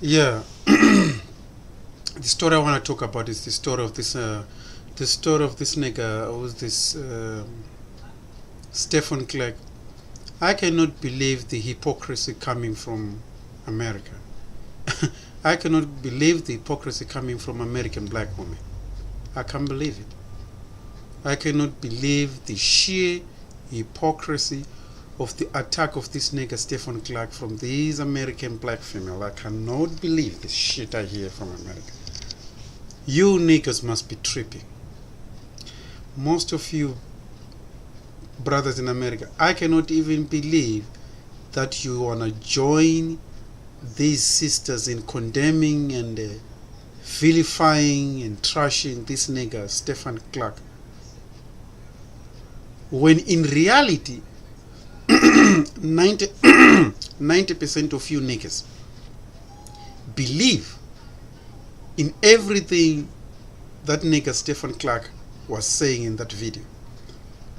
Yeah, the story I want to talk about is the story of this nigga. Who's this? Stephon Clark. I cannot believe the hypocrisy coming from America. I cannot believe the hypocrisy coming from American black women. I can't believe it. I cannot believe the sheer hypocrisy of the attack of this nigga Stephon Clark from these American black female. I cannot believe the shit I hear from America. You niggas must be tripping. Most of you brothers in America, I cannot even believe that you wanna join these sisters in condemning and vilifying and trashing this nigga Stephon Clark, when in reality 90% of you niggas believe in everything that nigga Stephon Clark was saying in that video.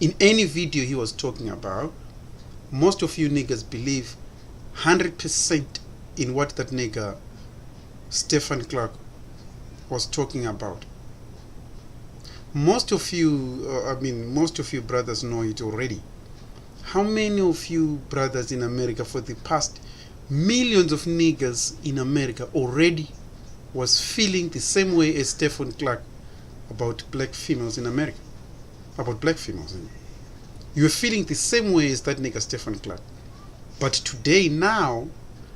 In any video he was talking about, most of you niggas believe 100% in what that nigga Stephon Clark was talking about. Most of you, most of you brothers know it already. How many of you brothers in America, for the past millions of niggas in America, already was feeling the same way as Stephon Clark about black females in America? About black females. You were feeling the same way as that nigga Stephon Clark. But today, now,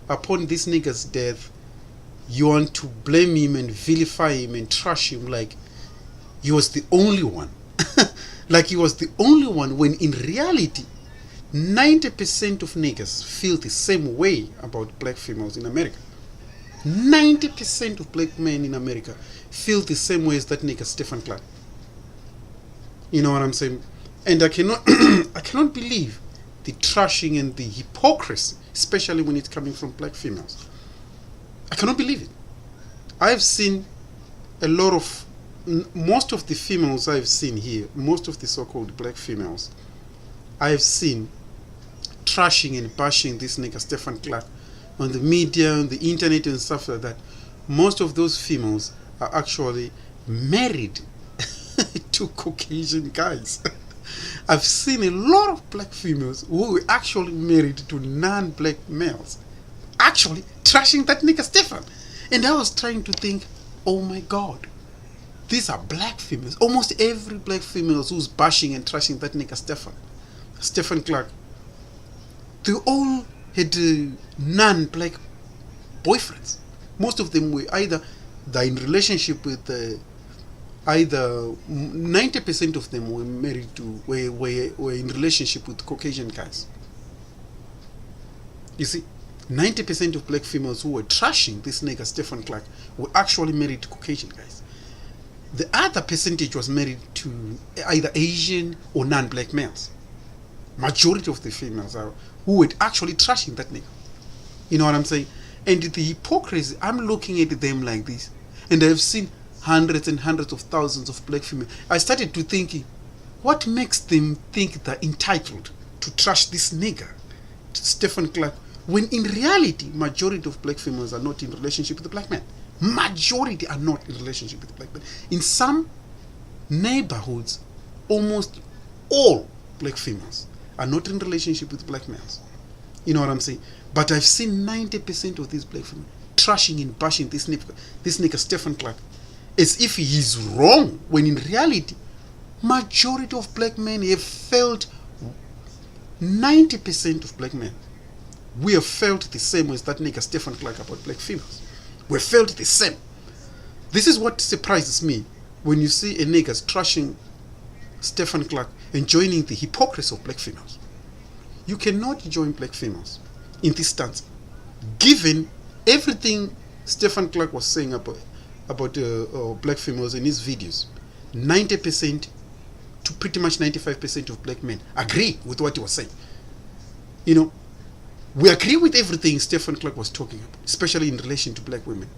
upon this nigga's death, you want to blame him and vilify him and trash him like he was the only one. Like he was the only one, when in reality 90% of niggas feel the same way about black females in America. 90% of black men in America feel the same way as that nigga Stephon Clark. You know what I'm saying? And I cannot I cannot believe the trashing and the hypocrisy, especially when it's coming from black females. I cannot believe it. I've seen a lot of, most of the females I've seen here, most of the so-called black females I've seen trashing and bashing this nigga Stephon Clark on the media, on the internet and stuff like that. Most of those females are actually married to Caucasian guys. I've seen a lot of black females who were actually married to non-black males, actually trashing that nigga Stephon. And I was trying to think, oh my God, these are black females. Almost every black female who's bashing and trashing that nigga Stephon Clark, they all had non-black boyfriends. Most of them were either they're in relationship with either 90% of them were married to were in relationship with Caucasian guys. You see, 90% of black females who were trashing this nigga Stephon Clark were actually married to Caucasian guys. The other percentage was married to either Asian or non-black males. Majority of the females are who were actually trashing that nigga. You know what I'm saying? And the hypocrisy, I'm looking at them like this, and I've seen hundreds and hundreds of thousands of black females. I started to thinking, what makes them think they're entitled to trash this nigga, Stephon Clark, when in reality, majority of black females are not in relationship with the black man. Majority are not in relationship with the black man. In some neighborhoods, almost all black females are not in relationship with black males. You know what I'm saying? But I've seen 90% of these black females trashing and bashing this nigga Stephon Clark as if he's wrong, when in reality, majority of black men have felt, 90% of black men, we have felt the same as that nigga Stephon Clark about black females. We felt the same. This is what surprises me when you see a nigga trashing Stephon Clark and joining the hypocrisy of black females. You cannot join black females in this stance, given everything Stephon Clark was saying about black females in his videos. 90% to pretty much 95% of black men agree with what he was saying. You know, we agree with everything Stephon Clark was talking about, especially in relation to black women.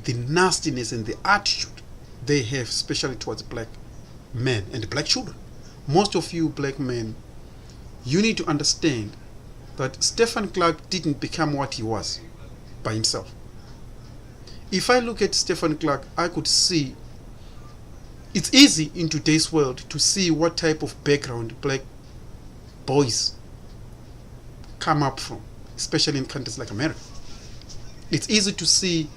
The nastiness and the attitude they have, especially towards black men and black children. Most of you black men, you need to understand that Stephon Clark didn't become what he was by himself. If I look at Stephon Clark, I could see it's easy in today's world to see what type of background black boys come up from, especially in countries like America. It's easy to see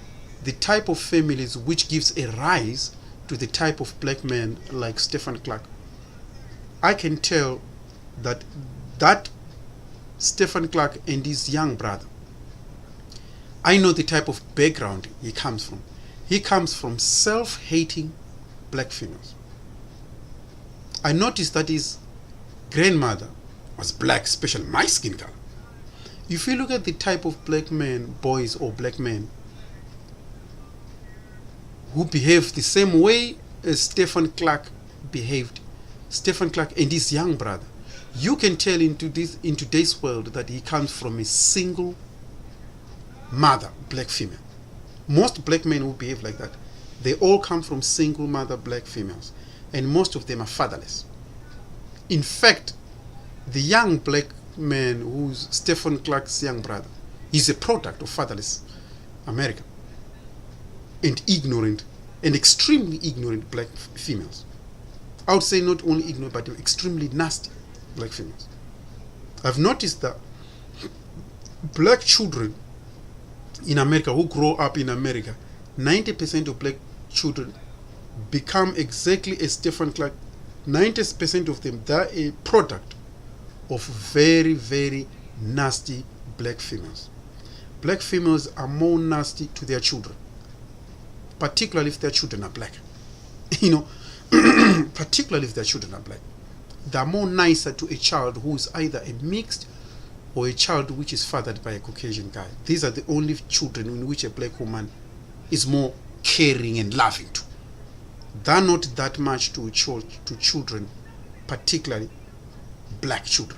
the type of families which gives a rise to the type of black man like Stephon Clark. I can tell that Stephon Clark and his young brother, I know the type of background he comes from. He comes from self-hating black females. I noticed that his grandmother was black, especially my skin color. If you look at the type of black men, boys or black men who behave the same way as Stephon Clark behaved, Stephon Clark and his young brother, you can tell in today's world that he comes from a single mother black female. Most black men who behave like that, they all come from single mother black females, and most of them are fatherless. In fact, the young black man who's Stephon Clark's young brother, he's a product of fatherless America and ignorant and extremely ignorant black females. I would say not only ignorant but extremely nasty black females. I've noticed that black children in America who grow up in America, 90% of black children become exactly as Stephon Clark. 90% of them, they're a product of very, very nasty black females. Black females are more nasty to their children, particularly if their children are black. Particularly if their children are black. They're more nicer to a child who is either a mixed or a child which is fathered by a Caucasian guy. These are the only children in which a black woman is more caring and loving to. They're not that much to children, particularly black children.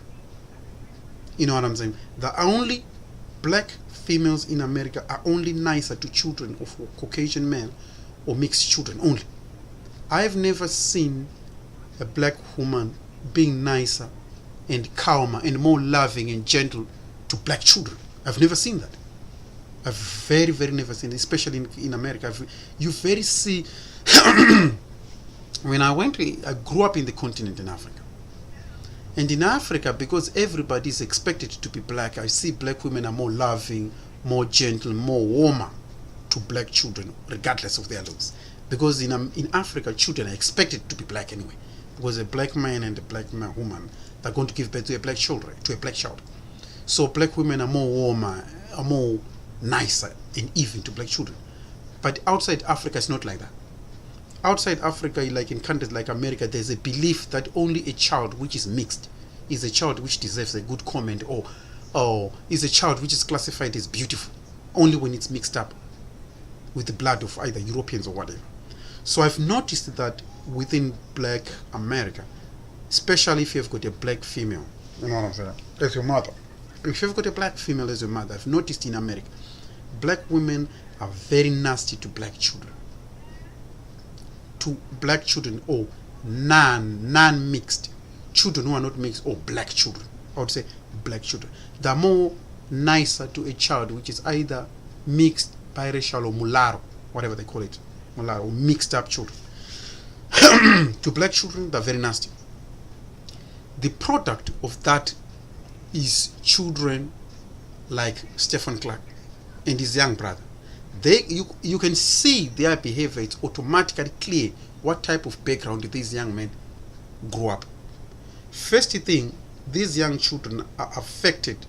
You know what I'm saying? The only black females in America are only nicer to children of Caucasian men or mixed children only. I've never seen a black woman being nicer and calmer and more loving and gentle to black children. I've never seen that. I've very, very never seen it, especially in America. You very see when I grew up in the continent in Africa. And in Africa, because everybody is expected to be black, I see black women are more loving, more gentle, more warmer to black children, regardless of their looks. Because in Africa, children are expected to be black anyway. Because a black man and a black woman are going to give birth to a black child. So black women are more warmer, are more nicer and even to black children. But outside Africa, it's not like that. Outside Africa, like in countries like America, there's a belief that only a child which is mixed is a child which deserves a good comment, or is a child which is classified as beautiful only when it's mixed up with the blood of either Europeans or whatever. So I've noticed that within black America, especially if you've got a black female, you know what I'm saying, as your mother. If you've got a black female as your mother, I've noticed in America, black women are very nasty to black children. To black children or non-mixed children who are not mixed, or black children. I would say black children. They're more nicer to a child which is either mixed, biracial, or mulatto, whatever they call it, mulatto, or mixed up children. To black children, they're very nasty. The product of that is children like Stephon Clark and his young brother. You can see their behavior. It's automatically clear what type of background these young men grow up. First thing, these young children are affected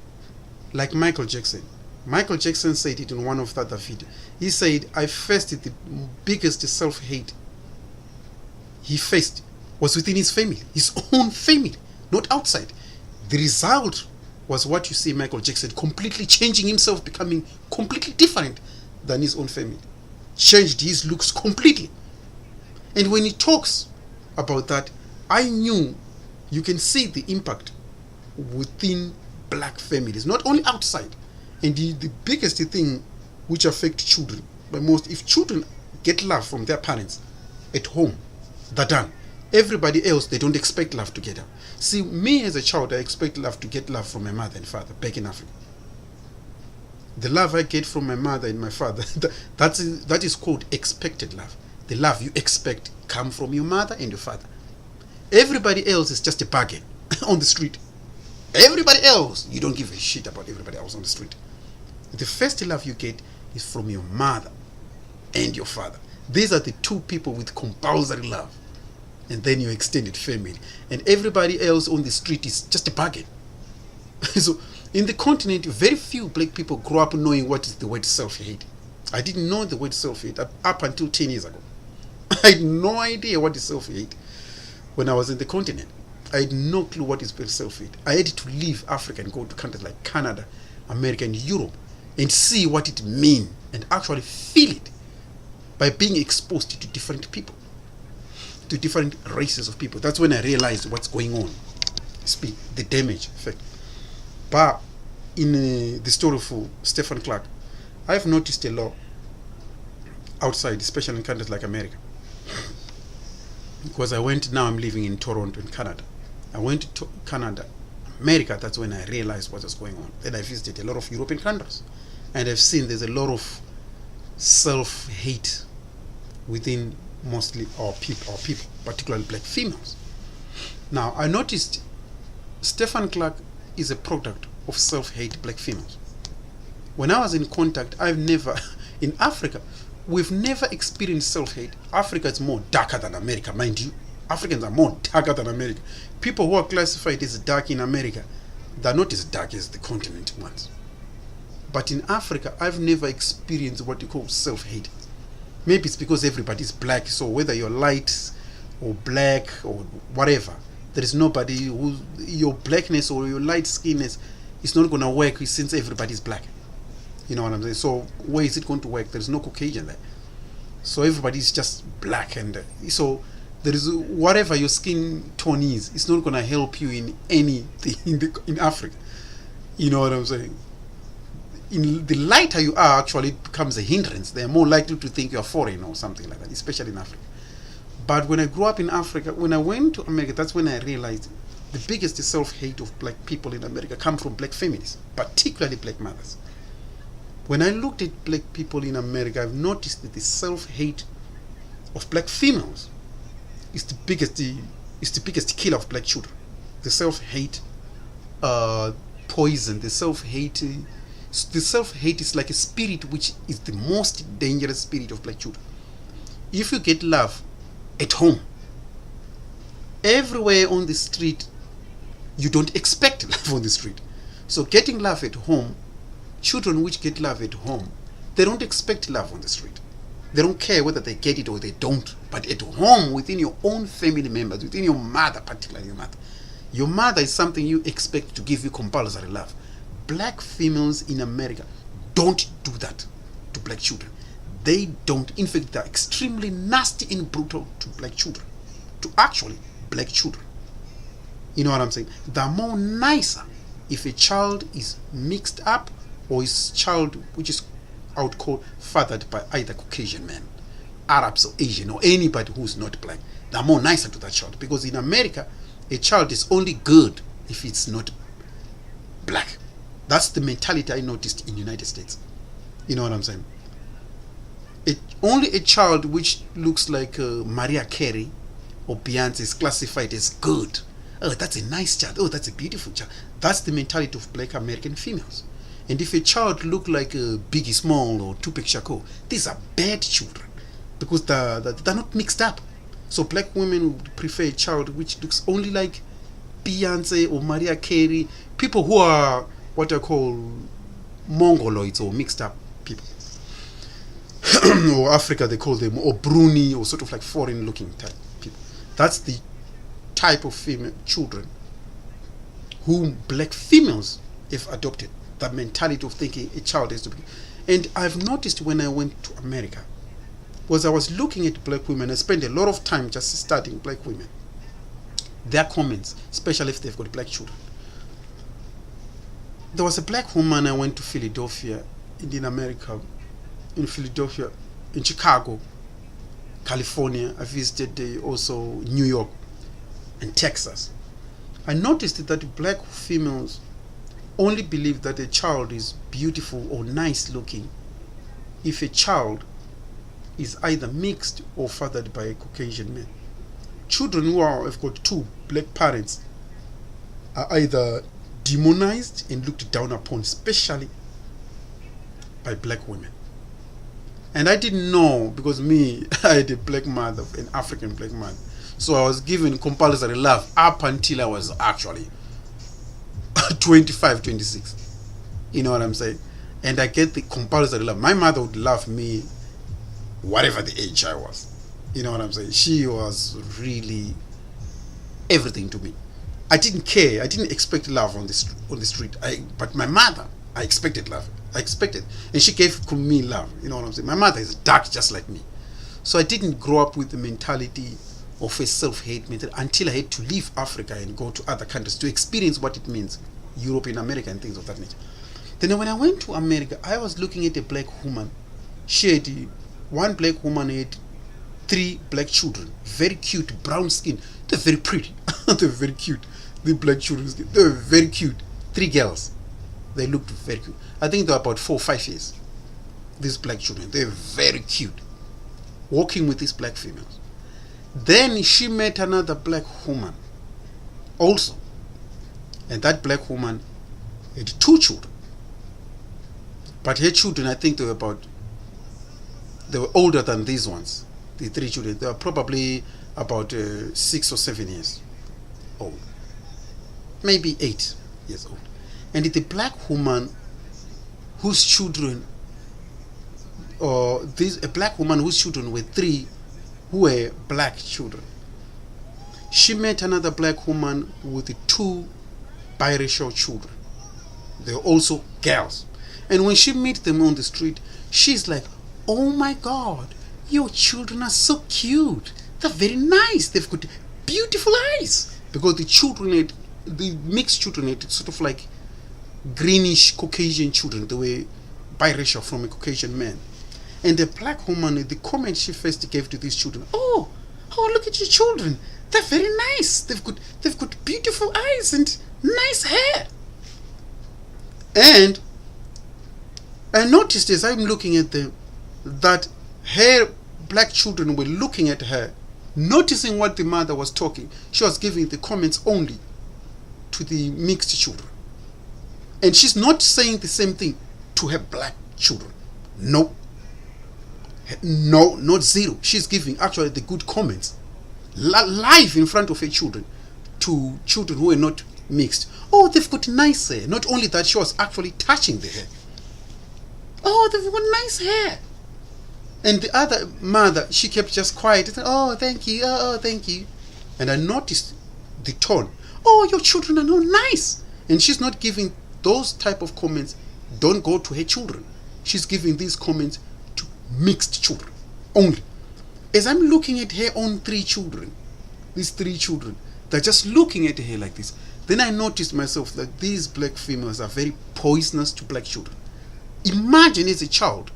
like Michael Jackson. Michael Jackson said it in one of the other videos. He said, I faced the biggest self-hate he faced was within his family, his own family, not outside. The result was what you see Michael Jackson completely changing himself, becoming completely different than his own family. Changed his looks completely. And when he talks about that, I knew you can see the impact within black families, not only outside. And the biggest thing which affects children by most, if children get love from their parents at home, they're done. Everybody else, they don't expect love to get up. See, me as a child, I expect love to get love from my mother and father back in Africa. The love I get from my mother and my father, that is called expected love. The love you expect come from your mother and your father. Everybody else is just a bargain on the street. Everybody else, you don't give a shit about everybody else on the street. The first love you get is from your mother and your father. These are the two people with compulsory love. And then your extended family. And everybody else on the street is just a bargain. So, in the continent, very few black people grow up knowing what is the word self-hate. I didn't know the word self-hate up until 10 years ago. I had no idea what is self-hate when I was in the continent. I had no clue what is self-hate. I had to leave Africa and go to countries like Canada, America, and Europe and see what it means and actually feel it by being exposed to different people, to different races of people. That's when I realized what's going on. The damage effect. But in the story of Stephon Clark, I've noticed a lot outside, especially in countries like America. Because now I'm living in Toronto in Canada. I went to Canada, America, that's when I realized what was going on. Then I visited a lot of European countries. And I've seen there's a lot of self-hate within mostly our people, particularly black females. Now, I noticed Stephon Clark is a product of self-hate black females. When I was in contact, in Africa, we've never experienced self-hate. Africa is more darker than America, mind you. Africans are more darker than America. People who are classified as dark in America, they're not as dark as the continent ones. But in Africa, I've never experienced what you call self-hate. Maybe it's because everybody's black, so whether you're light or black or whatever, there is nobody who your blackness or your light skinness is not going to work since everybody's black. You know what I'm saying? So where is it going to work? There's no Caucasian there. So everybody's just black, and so there is whatever your skin tone is, it's not going to help you in anything in Africa. You know what I'm saying? In the lighter you are, actually it becomes a hindrance. They're more likely to think you're foreign or something like that, especially in Africa. But when I grew up in Africa, when I went to America, that's when I realized the biggest self-hate of black people in America come from black families, particularly black mothers. When I looked at black people in America, I've noticed that the self-hate of black females is the biggest killer of black children. The self-hate poison, the self-hate is like a spirit which is the most dangerous spirit of black children. If you get love at home, everywhere on the street, you don't expect love on the street. So getting love at home, children which get love at home, they don't expect love on the street. They don't care whether they get it or they don't. But at home, within your own family members, within your mother, particularly your mother is something you expect to give you compulsory love. Black females in America don't do that to black children. They don't. In fact, they're extremely nasty and brutal to black children. To actually black children. You know what I'm saying? They're more nicer if a child is mixed up or is child which is I would call fathered by either Caucasian men, Arabs or Asian or anybody who's not black. They're more nicer to that child, because in America a child is only good if it's not black. That's the mentality I noticed in the United States. You know what I'm saying? Only a child which looks like Mariah Carey or Beyonce is classified as good. Oh, that's a nice child. Oh, that's a beautiful child. That's the mentality of black American females. And if a child look like Biggie Small or Tupac Shakur, these are bad children, because they're not mixed up. So black women would prefer a child which looks only like Beyonce or Mariah Carey, people who are what I call Mongoloids or mixed up people. Or Africa they call them, or Bruni, or sort of like foreign looking type people. That's the type of female children whom black females have adopted. That mentality of thinking a child is to be. And I've noticed when I went to America, was I was looking at black women, I spent a lot of time just studying black women, their comments, especially if they've got black children. There was a black woman, I went to Philadelphia, in America, in Philadelphia, in Chicago, California. I visited also New York and Texas. I noticed that black females only believe that a child is beautiful or nice looking if a child is either mixed or fathered by a Caucasian man. Children who have got two black parents are either demonized and looked down upon, especially by black women. And I didn't know, because me, I had a black mother, an African black mother. So I was given compulsory love up until I was actually 25, 26. You know what I'm saying? And I get the compulsory love. My mother would love me whatever the age I was. You know what I'm saying? She was really everything to me. I didn't care. I didn't expect love on the street. But my mother, I expected love. I expected. And she gave me love. You know what I'm saying? My mother is dark just like me. So I didn't grow up with the mentality of a self-hate mentality until I had to leave Africa and go to other countries to experience what it means. Europe and America and things of that nature. Then when I went to America, I was looking at a black woman. She had, one black woman had 3 black children. Very cute, brown skin. They're very pretty. They're very cute. The black children, they're very cute. 3 girls. They looked very cute. I think they were about 4 or 5 years. These black children, they're very cute. Walking with these black females. Then she met another black woman also. And that black woman had 2 children. But her children, I think they were older than these ones. The 3 children, they were probably about 6 or 7 years old. Maybe 8 years old. And the black woman whose children, a black woman whose children were 3 who were black children. She met another black woman with 2 biracial children. They were also girls. And when she meets them on the street, she's like, oh my God, your children are so cute. They're very nice. They've got beautiful eyes. Because the mixed children had sort of like greenish Caucasian children. They were biracial from a Caucasian man. And the black woman, the comment she first gave to these children, oh, look at your children. They're very nice. They've got beautiful eyes and nice hair. And I noticed as I'm looking at them that her black children were looking at her, noticing what the mother was talking. She was giving the comments only to the mixed children. And she's not saying the same thing to her black children. No, not zero. She's giving actually the good comments live in front of her children to children who are not mixed. Oh, they've got nice hair. Not only that, she was actually touching the hair. Oh, they've got nice hair. And the other mother, she kept just quiet. Oh, thank you. Oh, thank you. And I noticed the tone. Oh, your children are not nice. And she's not giving those type of comments. Don't go to her children. She's giving these comments to mixed children only. As I'm looking at her own 3 children, these 3 children, they're just looking at her like this. Then I noticed myself that these black females are very poisonous to black children. Imagine as a child,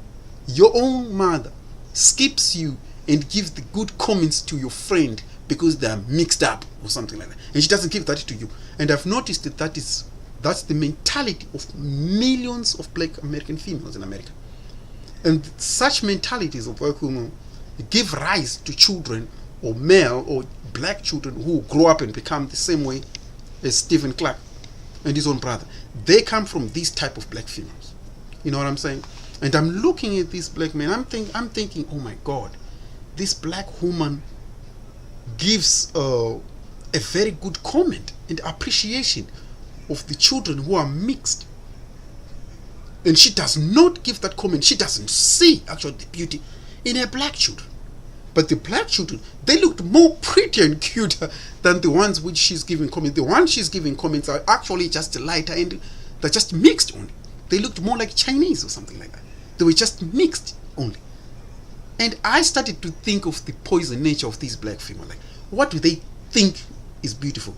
your own mother skips you and gives the good comments to your friend because they are mixed up or something like that. And she doesn't give that to you. And I've noticed that that's the mentality of millions of black American females in America. And such mentalities of black women give rise to children or male or black children who grow up and become the same way as Stephon Clark and his own brother. They come from these type of black females. You know what I'm saying? And I'm looking at this black man. I'm thinking, oh my God, this black woman gives a very good comment and appreciation of the children who are mixed. And she does not give that comment. She doesn't see actually the beauty in her black children. But the black children, they looked more pretty and cuter than the ones which she's giving comments. The ones she's giving comments are actually just lighter and they're just mixed only. They looked more like Chinese or something like that. They were just mixed only. And I started to think of the poison nature of these black females. Like, what do they think is beautiful?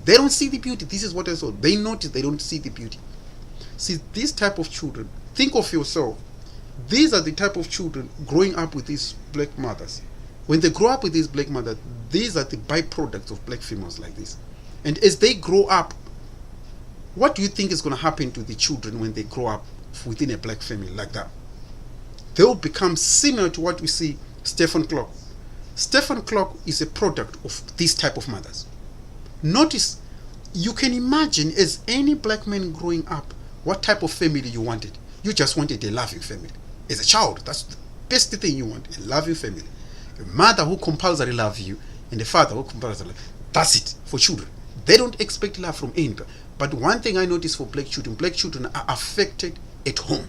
They don't see the beauty. This is what I saw. They notice they don't see the beauty. See, this type of children, think of yourself. These are the type of children growing up with these black mothers. When they grow up with these black mothers, these are the byproducts of black females like this. And as they grow up What do you think is going to happen to the children when they grow up within a black family like that? They will become similar to what we see Stephon Clark. Stephon Clark is a product of this type of mothers. Notice, you can imagine as any black man growing up, what type of family you wanted. You just wanted a loving family. As a child, that's the best thing you want, a loving family. A mother who compulsory love you and a father who compulsory love you. That's it for children. They don't expect love from anybody. But one thing I notice for black children are affected at home.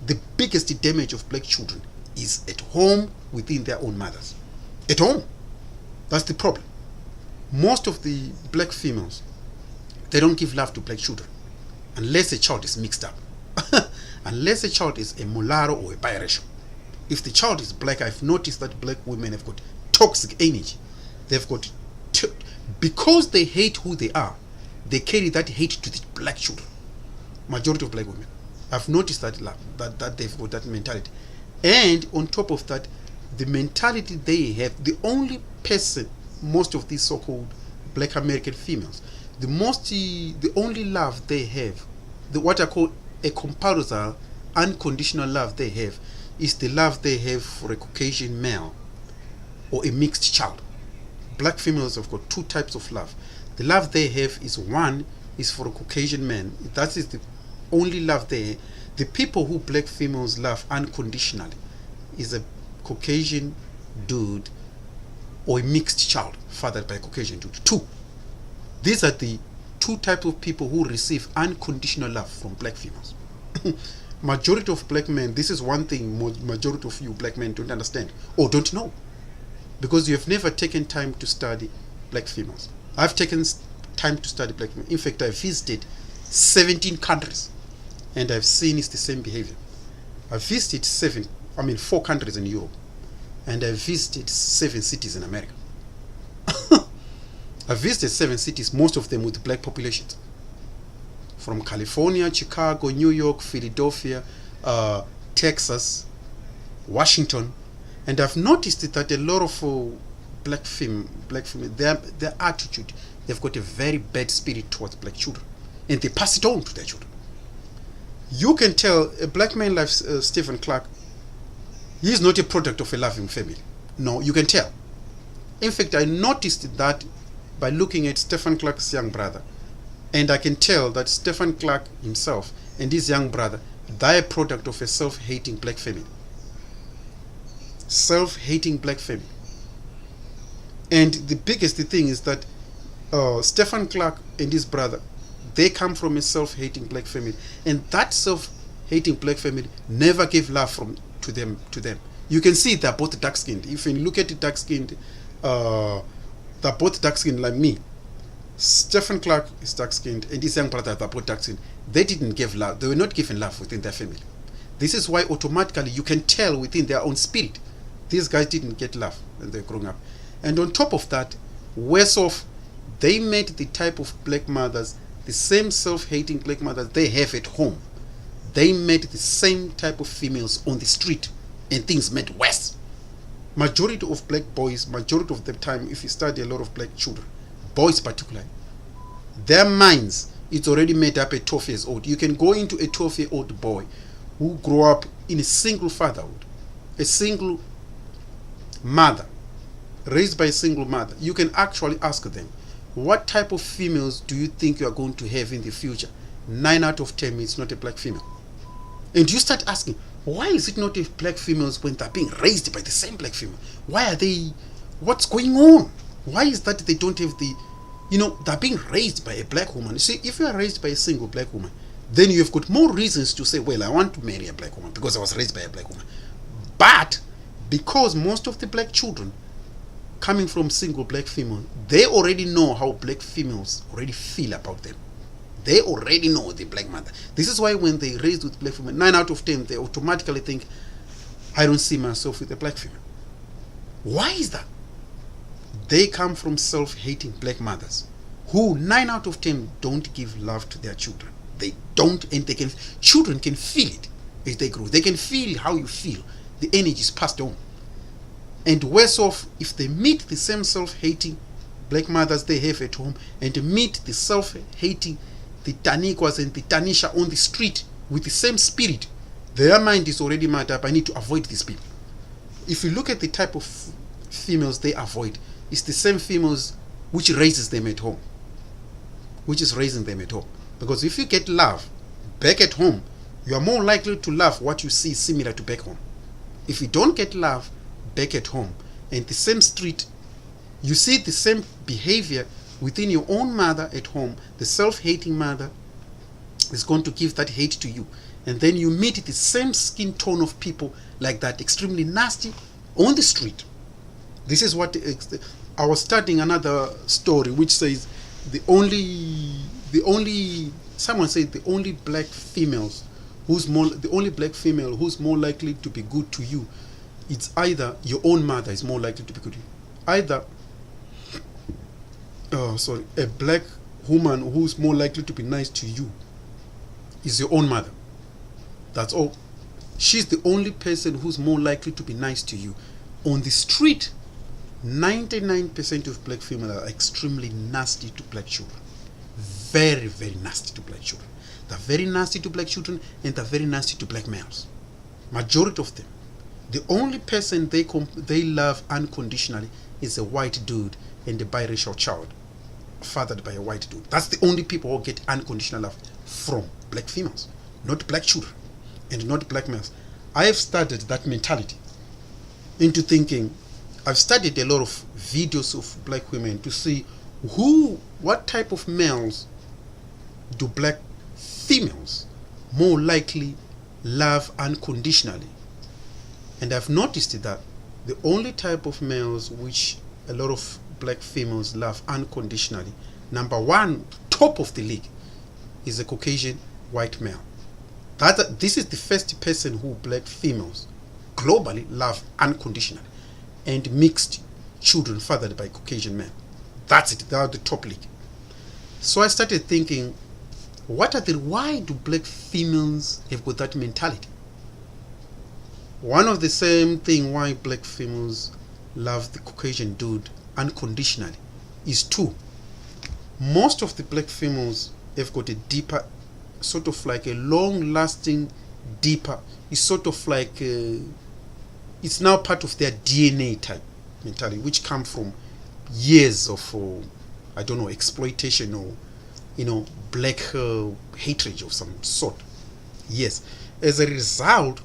The biggest damage of black children is at home within their own mothers. At home. That's the problem. Most of the black females, they don't give love to black children unless a child is mixed up. Unless a child is a mulatto or a biracial. If the child is black, I've noticed that black women have got toxic energy. They've got, because they hate who they are, they carry that hate to the black children. Majority of black women. I've noticed that they've got that mentality. And on top of that, the mentality they have, the only person, most of these so-called black American females, the only love they have, what I call a compulsory, unconditional love they have, is the love they have for a Caucasian male or a mixed child. Black females have got two types of love. The love they have is one is for a Caucasian man. That is the only love they have. The people who black females love unconditionally is a Caucasian dude or a mixed child fathered by a Caucasian dude. Two. These are the two types of people who receive unconditional love from black females. Majority of black men, this is one thing majority of you black men don't understand or don't know, because you have never taken time to study black females. I've taken time to study black females. In fact, I visited 17 countries and I've seen it's the same behavior. I visited 4 countries in Europe, and I visited 7 cities in America. I visited 7 cities, most of them with black populations. From California, Chicago, New York, Philadelphia, Texas, Washington. And I've noticed that a lot of black female, their attitude, they've got a very bad spirit towards black children. And they pass it on to their children. You can tell a black man like Stephon Clark, he is not a product of a loving family. No, you can tell. In fact, I noticed that by looking at Stephon Clark's young brother. And I can tell that Stephon Clark himself and his young brother, they're a product of a self-hating black family. Self-hating black family. And the biggest thing is that Stephon Clark and his brother, they come from a self-hating black family. And that self-hating black family never gave love to them. You can see they're both dark-skinned. If you look at the dark-skinned, they're both dark-skinned like me. Stephon Clark is dark-skinned and his young brother, they're both dark-skinned. They didn't give love. They were not given love within their family. This is why automatically you can tell within their own spirit, these guys didn't get love when they were growing up. And on top of that, worse off, they met the type of black mothers, the same self-hating black mothers they have at home. They met the same type of females on the street, and things met worse. Majority of black boys, majority of the time, if you study a lot of black children, boys particularly, their minds, it's already made up at 12 years old. You can go into a 12-year-old boy who grew up in a single fatherhood, a single mother, raised by a single mother. You can actually ask them, what type of females do you think you are going to have in the future? 9 out of 10, it's not a black female. And you start asking, why is it not a black females when they're being raised by the same black female? Why are they, what's going on? Why is that they don't have the, they're being raised by a black woman. You see, if you are raised by a single black woman, then you've got more reasons to say, well, I want to marry a black woman because I was raised by a black woman. But because most of the black children coming from single black female, they already know how black females already feel about them. They already know the black mother. This is why when they raised with black women, 9 out of 10, they automatically think, I don't see myself with a black female. Why is that? They come from self-hating black mothers who 9 out of 10 don't give love to their children. They don't, and children can feel it as they grow. They can feel how you feel. The energy is passed on. And worse off, if they meet the same self-hating black mothers they have at home and meet the self-hating, the Taniquas and the Tanisha on the street with the same spirit, their mind is already mad up. I need to avoid these people. If you look at the type of females they avoid, it's the same females which raises them at home. Which is raising them at home. Because if you get love back at home, you are more likely to love what you see similar to back home. If you don't get love back at home, and the same street, you see the same behavior within your own mother at home, the self-hating mother is going to give that hate to you. And then you meet the same skin tone of people like that, extremely nasty, on the street. This is what I was studying another story which says someone said the only black female who's more likely to be good to you, it's either your own mother is more likely to be good to you. Either a black woman who's more likely to be nice to you is your own mother. That's all. She's the only person who's more likely to be nice to you. On the street, 99% of black females are extremely nasty to black children. Very, very nasty to black children. They're very nasty to black children, and they're very nasty to black males. Majority of them. The only person they love unconditionally is a white dude and a biracial child fathered by a white dude. That's the only people who get unconditional love from black females, not black children and not black males. I have studied that mentality into thinking. I've studied a lot of videos of black women to see what type of males do black females more likely love unconditionally. And I've noticed that the only type of males which a lot of black females love unconditionally, number one, top of the league, is a Caucasian white male. This is the first person who black females globally love unconditionally, and mixed children fathered by Caucasian men. That's it. They are the top league. So I started thinking, why do black females have got that mentality? One of the same thing why black females love the Caucasian dude unconditionally is two. Most of the black females have got a deeper, sort of like a long-lasting, deeper. It's sort of like it's now part of their DNA type mentality, which come from years of exploitation or black hatred of some sort. Yes, as a result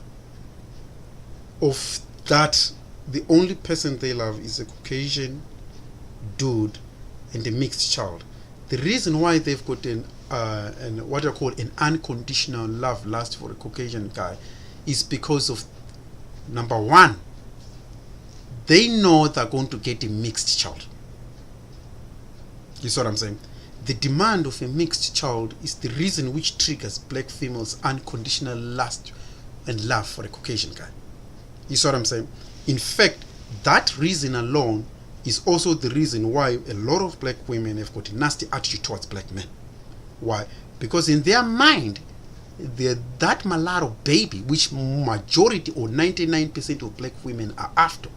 of that, the only person they love is a Caucasian dude and a mixed child. The reason why they've got what I call an unconditional love lust for a Caucasian guy is because of, number one, they know they're going to get a mixed child. You see what I'm saying? The demand of a mixed child is the reason which triggers black females' unconditional lust and love for a Caucasian guy. You see what I'm saying? In fact, that reason alone is also the reason why a lot of black women have got a nasty attitude towards black men. Why? Because in their mind, that mulatto baby, which majority or 99% of black women are after,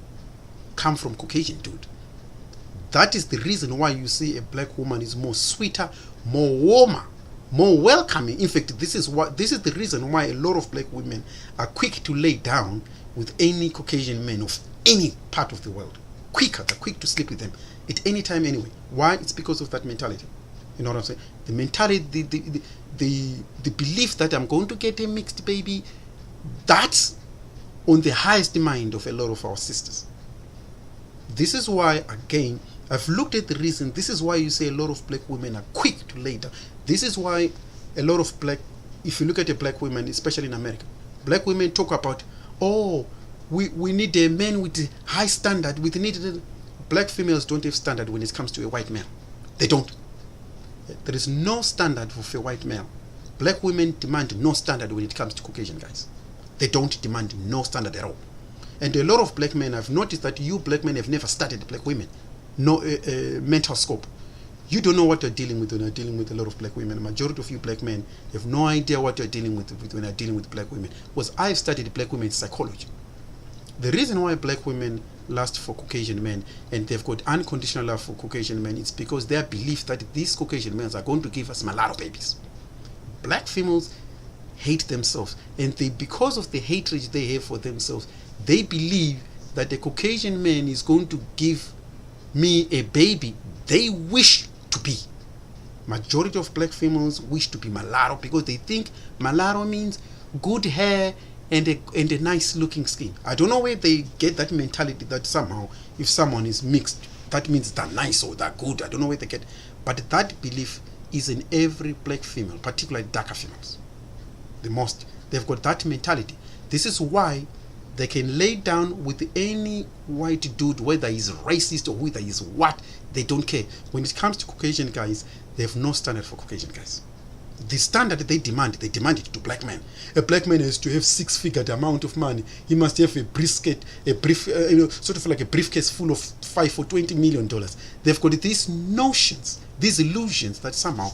come from Caucasian dude. That is the reason why you see a black woman is more sweeter, more warmer, more welcoming. In fact, this is the reason why a lot of black women are quick to lay down with any Caucasian man of any part of the world. They're quick to sleep with them at any time anyway. Why? It's because of that mentality. You know what I'm saying? The mentality, the belief that I'm going to get a mixed baby, that's on the highest mind of a lot of our sisters. This is why, again, I've looked at the reason. This is why you say a lot of black women are quick to lay down. This is why a lot of if you look at a black woman, especially in America, black women talk about, we need a man with a high standard. Black females don't have standard when it comes to a white male. They don't. There is no standard for a white male. Black women demand no standard when it comes to Caucasian guys. They don't demand no standard at all. And a lot of black men, I've noticed that you black men have never studied black women. No mental scope. You don't know what you're dealing with when you're dealing with a lot of black women. The majority of you black men have no idea what you're dealing with when you're dealing with black women. Because I've studied black women's psychology. The reason why black women lust for Caucasian men and they've got unconditional love for Caucasian men is because their belief that these Caucasian men are going to give us mulatto babies. black females hate themselves, and they, because of the hatred they have for themselves, they believe that the Caucasian man is going to give me a baby they wish to be. Majority of black females wish to be mulatto because they think mulatto means good hair and a nice looking skin. I don't know where they get that mentality that somehow if someone is mixed, that means they're nice or they're good. I don't know where they get, but that belief is in every black female, particularly darker females. The most, they've got that mentality. This is why they can lay down with any white dude, whether he's racist or whether he's what, they don't care. When it comes to Caucasian guys, they have no standard for Caucasian guys. The standard they demand it to black men. A black man has to have six-figured amount of money. He must have a brisket, sort of like a briefcase full of $5 or $20 million. They've got these notions, these illusions that somehow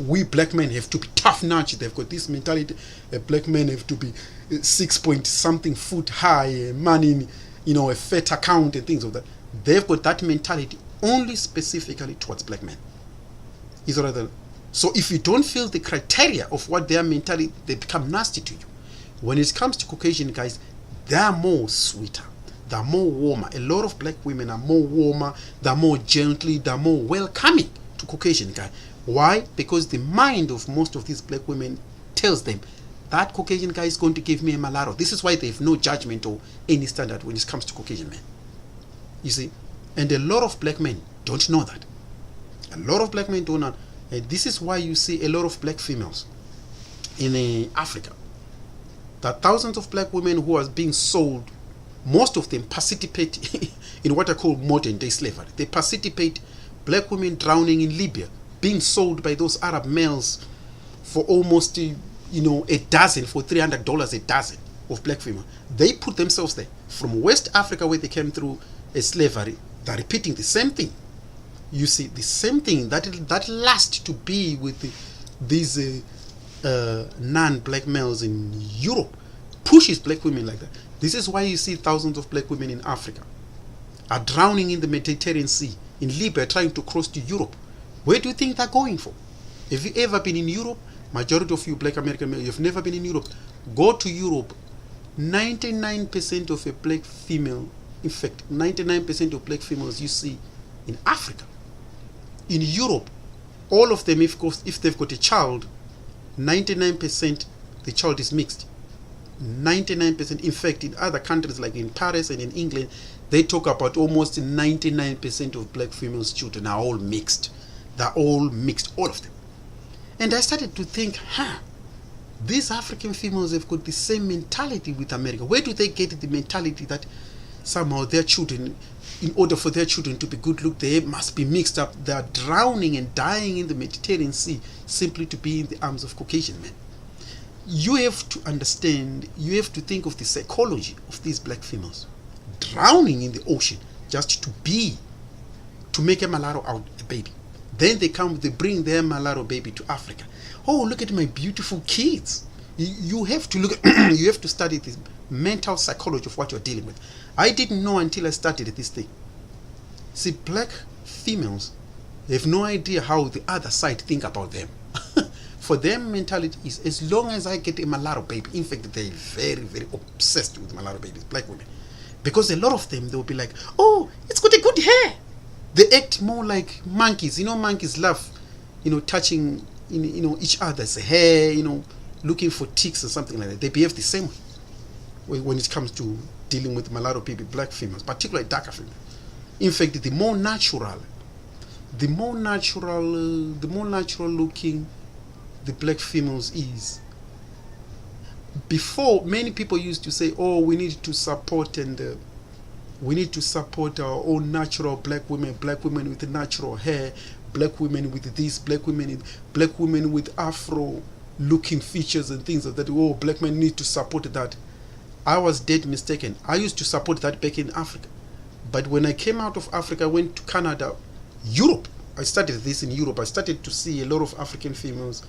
we black men have to be tough notch. They've got this mentality. A black man have to be 6-point-something foot high, money, a fat account and things like that. They've got that mentality only specifically towards black men. Is rather. So if you don't feel the criteria of what their mentality, they become nasty to you. When it comes to Caucasian guys, they are more sweeter, they're more warmer. A lot of black women are more warmer, they're more gently, they're more welcoming to Caucasian guy. Why? Because the mind of most of these black women tells them that Caucasian guy is going to give me a mulatto. This is why they have no judgment or any standard when it comes to Caucasian men. You see, and a lot of black men don't know that. A lot of black men don't know. And this is why you see a lot of black females in Africa. There are thousands of black women who are being sold. Most of them participate in what I call modern day slavery. They participate, black women drowning in Libya, being sold by those Arab males for almost a dozen, for $300 a dozen of black female. They put themselves there. From West Africa, where they came through slavery, they're repeating the same thing. You see, the same thing, that lust to be with these non-black males in Europe pushes black women like that. This is why you see thousands of black women in Africa are drowning in the Mediterranean Sea, in Libya, trying to cross to Europe. Where do you think they're going for? Have you ever been in Europe? Majority of you black American males, you've never been in Europe. Go to Europe. 99% of a black female, in fact, 99% of black females you see in Africa. In Europe, all of them, if they've got a child, 99% the child is mixed. 99%. In fact, in other countries like in Paris and in England, they talk about almost 99% of black females' children are all mixed. They're all mixed, all of them. And I started to think, these African females have got the same mentality with America. Where do they get the mentality that somehow their children, in order for their children to be good look, they must be mixed up? They are drowning and dying in the Mediterranean Sea simply to be in the arms of Caucasian men. You have to understand, you have to think of the psychology of these black females drowning in the ocean just to make a mulatto out a baby. Then they bring their mulatto baby to Africa. Oh, look at my beautiful kids. You have to look at, you have to study this mental psychology of what you're dealing with. I didn't know until I started this thing. See, black females, they have no idea how the other side think about them. For them, mentality is, as long as I get a mulatto baby, in fact, they're very, very obsessed with mulatto babies, black women. Because a lot of them, they'll be like, oh, it's got a good hair. They act more like monkeys. Monkeys love, touching, each other's hair, looking for ticks or something like that. They behave the same way when it comes to dealing with mulatto baby black females, particularly darker females. In fact, the more natural looking the black females is. Before, many people used to say, oh, we need to support our own natural black women with natural hair, black women with this, black women with afro looking features and things like that. Oh, black men need to support that. I was dead mistaken. I used to support that back in Africa. But when I came out of Africa, I went to Canada, Europe. I started this in Europe. I started to see a lot of African females.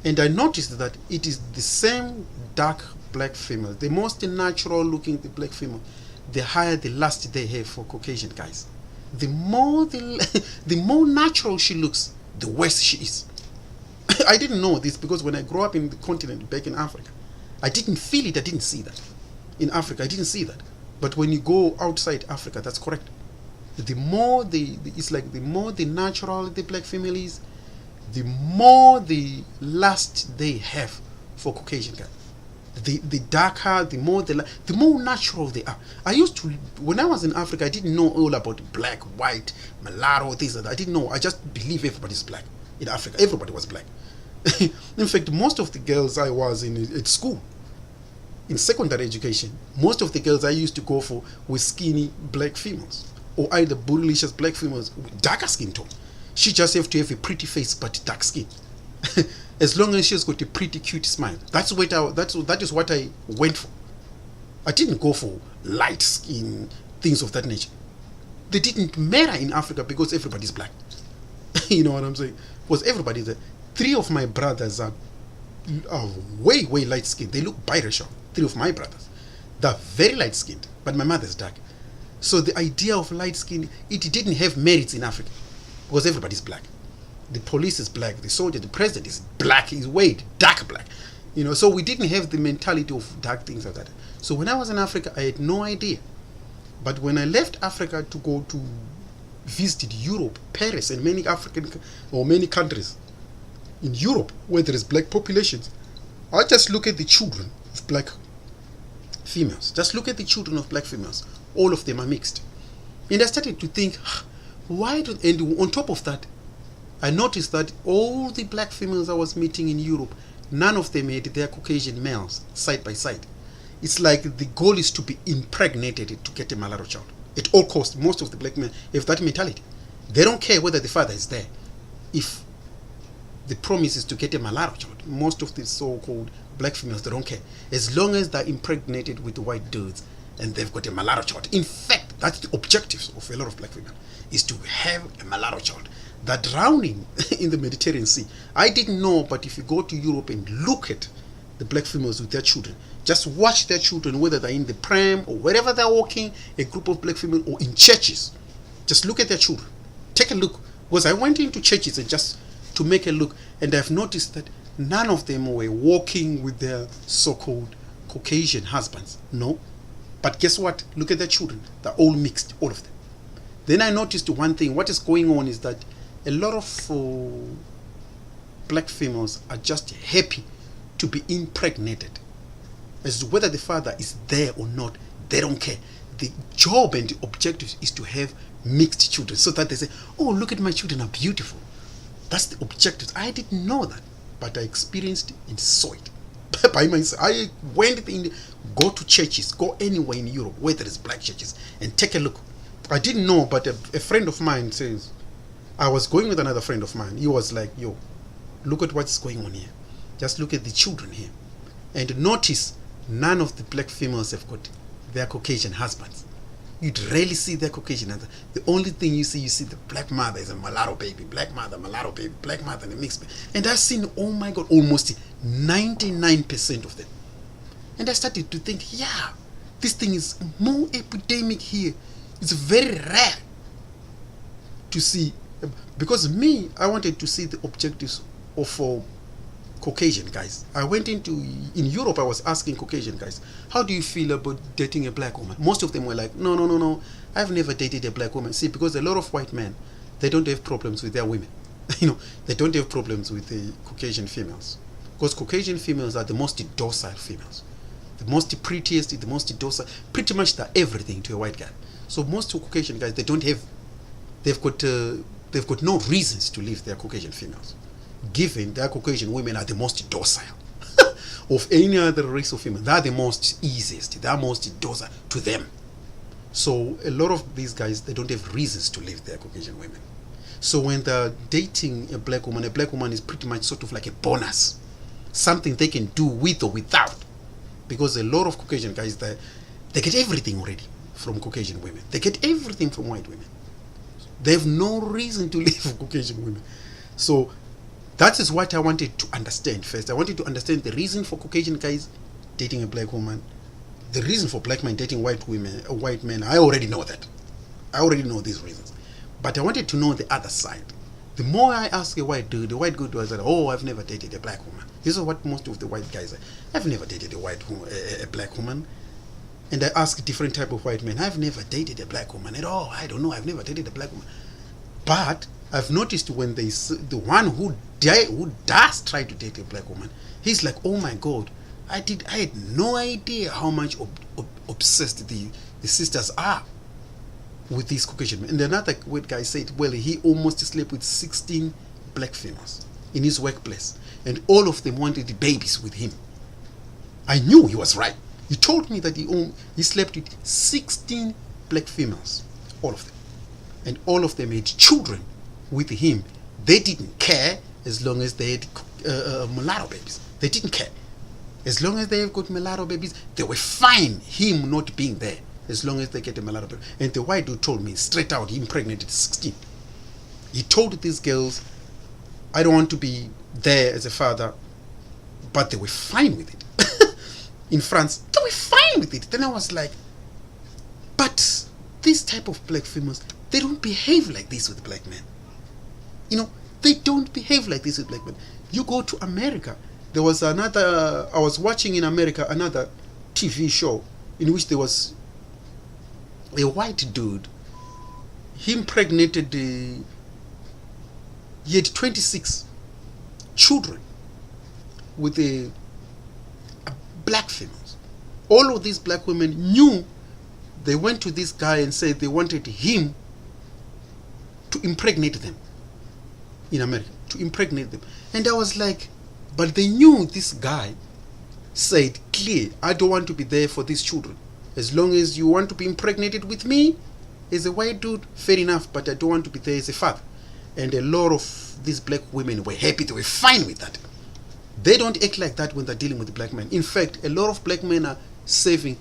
And I noticed that it is the same dark black female. The most natural looking the black female, the higher the lust they have for Caucasian guys. The more natural she looks, the worse she is. I didn't know this because when I grew up in the continent back in Africa, I didn't feel it, I didn't see that. In Africa, I didn't see that. But when you go outside Africa, that's correct. The more it's like the more the natural the black female is, the more the lust they have for Caucasian guys. The darker, the more natural they are. I used to, when I was in Africa, I didn't know all about black, white, mulatto, this and that. I didn't know. I just believe everybody's black in Africa. Everybody was black. In fact, most of the girls I was in at school, in secondary education, most of the girls I used to go for were skinny black females, or either bootylicious black females with darker skin tone. She just have to have a pretty face but dark skin. As long as she's got a pretty cute smile. That is what I went for. I didn't go for light skin, things of that nature. They didn't matter in Africa because everybody's black. You know what I'm saying? Because everybody's there. 3 of my brothers are way light skinned. They look biracial. 3 of my brothers. They're very light skinned, but my mother's dark. So the idea of light skin, it didn't have merits in Africa because everybody's black. The police is black, the soldier, the president is black, he's way dark black. You know, so we didn't have the mentality of dark things like that. So when I was in Africa, I had no idea. But when I left Africa to go to visit Europe, Paris, and many countries in Europe where there is black populations, I just look at the children of black females. Just look at the children of black females. All of them are mixed. And I started to think, and on top of that, I noticed that all the black females I was meeting in Europe, none of them had their Caucasian males side by side. It's like the goal is to be impregnated to get a mulatto child. At all costs, most of the black men have that mentality. They don't care whether the father is there. If the promise is to get a mulatto child, most of the so-called black females, they don't care. As long as they're impregnated with the white dudes and they've got a mulatto child. In fact, that's the objectives of a lot of black women, is to have a mulatto child. They're drowning in the Mediterranean Sea. I didn't know, but if you go to Europe and look at the black females with their children, just watch their children, whether they're in the pram or wherever they're walking, a group of black females, or in churches. Just look at their children. Take a look. Because I went into churches and just to make a look, and I've noticed that none of them were walking with their so-called Caucasian husbands. No. But guess what? Look at their children. They're all mixed, all of them. Then I noticed one thing. What is going on is that a lot of black females are just happy to be impregnated. As to whether the father is there or not, they don't care. The job and the objective is to have mixed children, so that they say, oh, look at my children are beautiful. That's the objective. I didn't know that, but I experienced it and saw it by myself. I went go to churches, go anywhere in Europe where there is black churches, and take a look. I didn't know, but a friend of mine says, I was going with another friend of mine. He was like, yo, look at what's going on here. Just look at the children here. And notice none of the black females have got their Caucasian husbands. You'd rarely see their Caucasian husbands. The only thing you see the black mother is a mulatto baby, black mother, mulatto baby, black mother, and a mixed baby. And I've seen, oh my God, almost 99% of them. And I started to think, yeah, this thing is more epidemic here. It's very rare to see. Because I wanted to see the objectives of Caucasian guys. I went in Europe, I was asking Caucasian guys, how do you feel about dating a black woman? Most of them were like, no, I've never dated a black woman. See, because a lot of white men, they don't have problems with their women. They don't have problems with the Caucasian females. Because Caucasian females are the most docile females. The most prettiest, the most docile. Pretty much they're everything to a white guy. So most Caucasian guys, they've got no reasons to leave their Caucasian females, given their Caucasian women are the most docile of any other race of female. They are the most easiest, they are most docile to them. So a lot of these guys, they don't have reasons to leave their Caucasian women. So when they're dating a black woman is pretty much sort of like a bonus, something they can do with or without. Because a lot of Caucasian guys, they get everything already from Caucasian women. They get everything from white women. They have no reason to leave Caucasian women. So that is what I wanted to understand first. I wanted to understand the reason for Caucasian guys dating a black woman, the reason for black men dating white men. I already know that. I already know these reasons. But I wanted to know the other side. The more I ask a white dude, the white dude was like, oh, I've never dated a black woman. This is what most of the white guys are. I've never dated a black woman. And I ask different type of white men, I've never dated a black woman at all. I don't know, I've never dated a black woman. But I've noticed when the one who does try to date a black woman, he's like, oh my God, I had no idea how much obsessed the sisters are with these Caucasian men. And another white guy said, well, he almost slept with 16 black females in his workplace, and all of them wanted babies with him. I knew he was right. He told me that he slept with 16 black females, all of them, and all of them had children with him. They didn't care as long as they had mulatto babies. They didn't care. As long as they have got mulatto babies, they were fine him not being there, as long as they get a mulatto baby. And the white dude told me straight out, he impregnated 16. He told these girls, I don't want to be there as a father, but they were fine with it. In France, they were fine with it. Then I was like, but this type of black females, they don't behave like this with black men. You know, they don't behave like this with black men. You go to America, there was I was watching in America another TV show in which there was a white dude. He impregnated, he had 26 children with a black females. All of these black women knew. They went to this guy and said they wanted him to impregnate them in America, to impregnate them. And I was like, but they knew this guy said clear, I don't want to be there for these children. As long as you want to be impregnated with me as a white dude, fair enough, but I don't want to be there as a father. And a lot of these black women were happy, they were fine with that. They don't act like that when they're dealing with the black men. In fact, a lot of black men are saving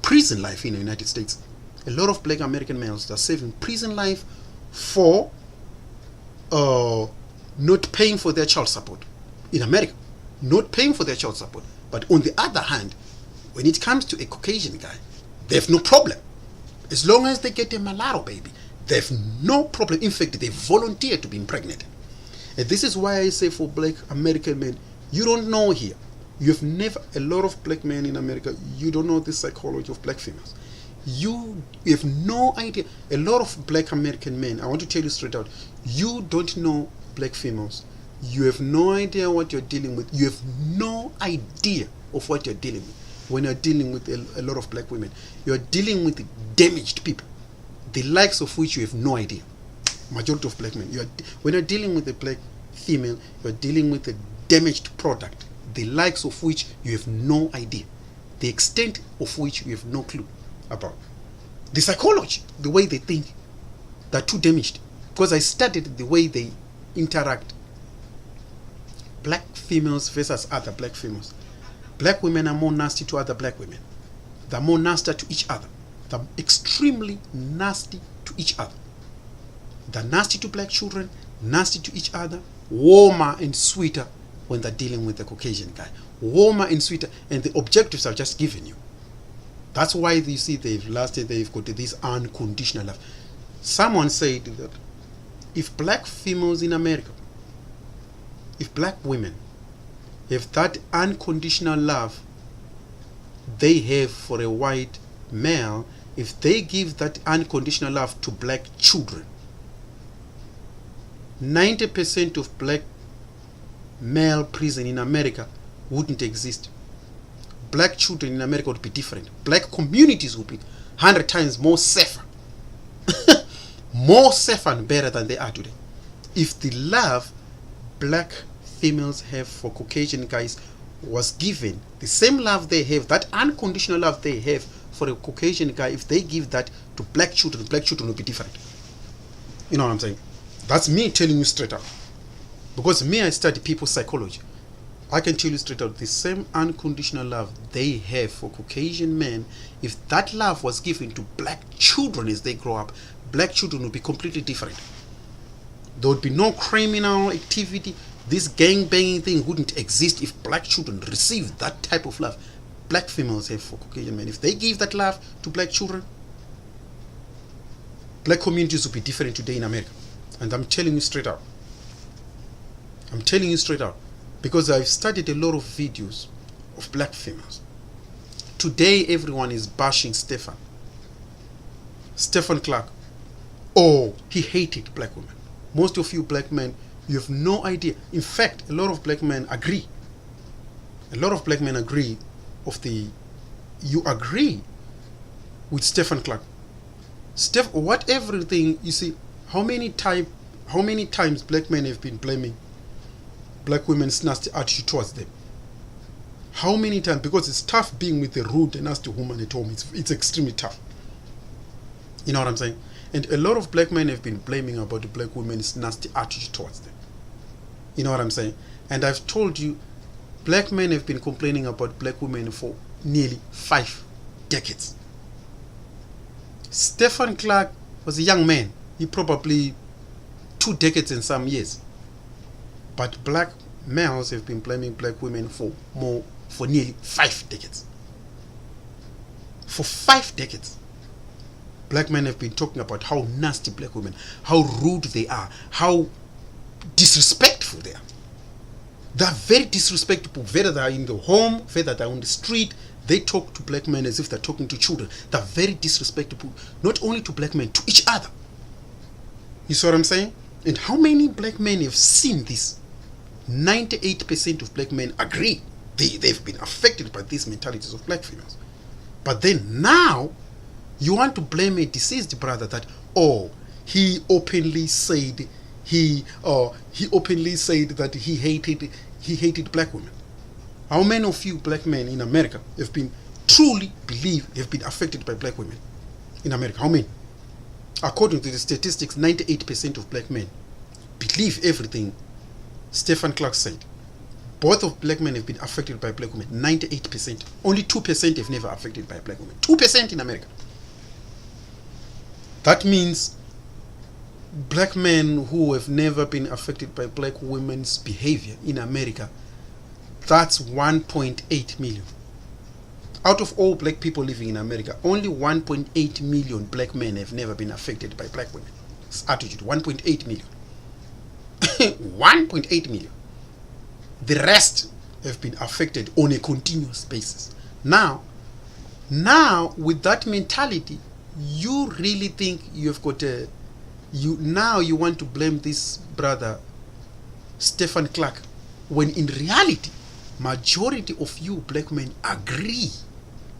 prison life in the United States. A lot of black American males are saving prison life for not paying for their child support in America. Not paying for their child support. But on the other hand, when it comes to a Caucasian guy, they have no problem. As long as they get a mulatto baby, they have no problem. In fact, they volunteer to be impregnated. And this is why I say for black American men, you don't know here. You have never, a lot of black men in America, you don't know the psychology of black females. You have no idea. A lot of black American men, I want to tell you straight out, you don't know black females. You have no idea what you're dealing with. You have no idea of what you're dealing with when you're dealing with a lot of black women. You're dealing with damaged people, the likes of which you have no idea. Majority of black men. When you're dealing with a black female, you're dealing with a damaged product, the likes of which you have no idea, the extent of which you have no clue about. The psychology, the way they think, they're too damaged. Because I studied the way they interact. Black females versus other black females. Black women are more nasty to other black women. They're more nasty to each other. They're extremely nasty to each other. They're nasty to black children, nasty to each other, warmer and sweeter when they're dealing with the Caucasian guy. Warmer and sweeter, and the objectives are just given you. That's why you see they've got this unconditional love. Someone said that if black females in America, if black women have that unconditional love they have for a white male, if they give that unconditional love to black children, 90% of black male prison in America wouldn't exist. Black children in America would be different. Black communities would be 100 times more safer. More safer and better than they are today. If the love black females have for Caucasian guys was given, the same love they have, that unconditional love they have for a Caucasian guy, if they give that to black children would be different. You know what I'm saying? That's me telling you straight out. Because me, I study people's psychology. I can tell you straight out, the same unconditional love they have for Caucasian men, if that love was given to black children as they grow up, black children would be completely different. There would be no criminal activity. This gang banging thing wouldn't exist if black children received that type of love black females have for Caucasian men. If they give that love to black children, black communities would be different today in America. And I'm telling you straight out. I'm telling you straight out, because I've studied a lot of videos of black females. Today everyone is bashing Stephon Clark. Oh, he hated black women. Most of you black men, you have no idea. In fact, a lot of black men agree. You agree with Stephon Clark. What everything, you see, how many times black men have been blaming black women's nasty attitude towards them? How many times? Because it's tough being with a rude and nasty woman at home. It's extremely tough. You know what I'm saying? And a lot of black men have been blaming about the black women's nasty attitude towards them. You know what I'm saying? And I've told you, black men have been complaining about black women for nearly 5 decades. Stephon Clark was a young man. He probably 2 decades and some years. But black males have been blaming black women for nearly 5 decades. For 5 decades. Black men have been talking about how nasty black women, how rude they are, how disrespectful they are. They're very disrespectful, whether they're in the home, whether they're on the street. They talk to black men as if they're talking to children. They're very disrespectful, not only to black men, to each other. You see what I'm saying? And how many black men have seen this? 98% of black men agree. They've been affected by these mentalities of black females. But then now, you want to blame a deceased brother that, oh, he openly said that he hated black women. How many of you black men in America have been affected by black women in America? How many? According to the statistics, 98% of black men believe everything Stephon Clark said. Both of black men have been affected by black women. 98%. Only 2% have never affected by black women. 2% in America. That means black men who have never been affected by black women's behavior in America, that's 1.8 million. Out of all black people living in America, only 1.8 million black men have never been affected by black women's attitude. 1.8 million. 1.8 million. The rest have been affected on a continuous basis. Now, with that mentality, you really think you've got you want to blame this brother Stephon Clark, when in reality majority of you black men agree.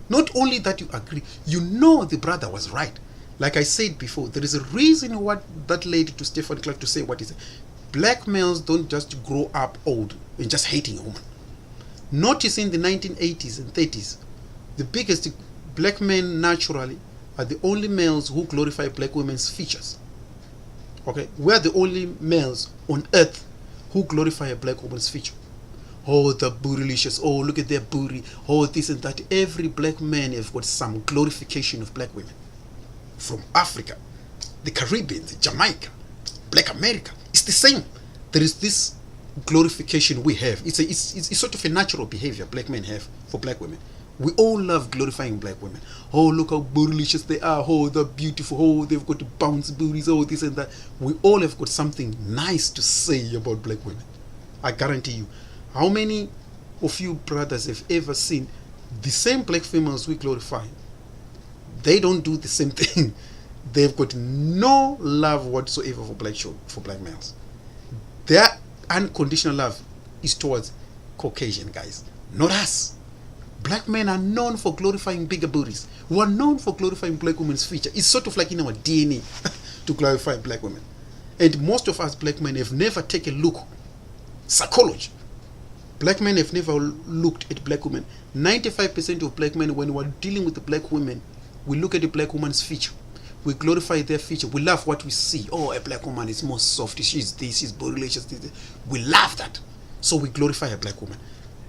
Not only that you agree, you know the brother was right. Like I said before, there is a reason what that led to Stephon Clark to say what he said. Black males don't just grow up old and just hating a woman. Notice in the 1980s and 30s, the biggest black men naturally are the only males who glorify black women's features. Okay, we're the only males on earth who glorify a black woman's feature. Oh, the bootylicious. Oh, look at their booty. Oh, this and that. Every black man has got some glorification of black women. From Africa, the Caribbean, Jamaica, Black America. It's the same. There is this glorification we have. It's sort of a natural behavior black men have for black women. We all love glorifying black women. Oh, look how bootylicious they are. Oh, they're beautiful. Oh, they've got the bounce booties. Oh, this and that. We all have got something nice to say about black women. I guarantee you. How many of you brothers have ever seen the same black females we glorify? They don't do the same thing. They've got no love whatsoever for black males. Their unconditional love is towards Caucasian guys, not us. Black men are known for glorifying bigger booties. We are known for glorifying black women's feature. It's sort of like in our DNA to glorify black women. And most of us black men have never taken a look. Psychology. Black men have never looked at black women. 95% of black men, when we're dealing with the black women, we look at the black woman's feature. We glorify their feature. We love what we see. Oh, a black woman is more soft. She's this, she's bootylicious. We love that. So we glorify a black woman.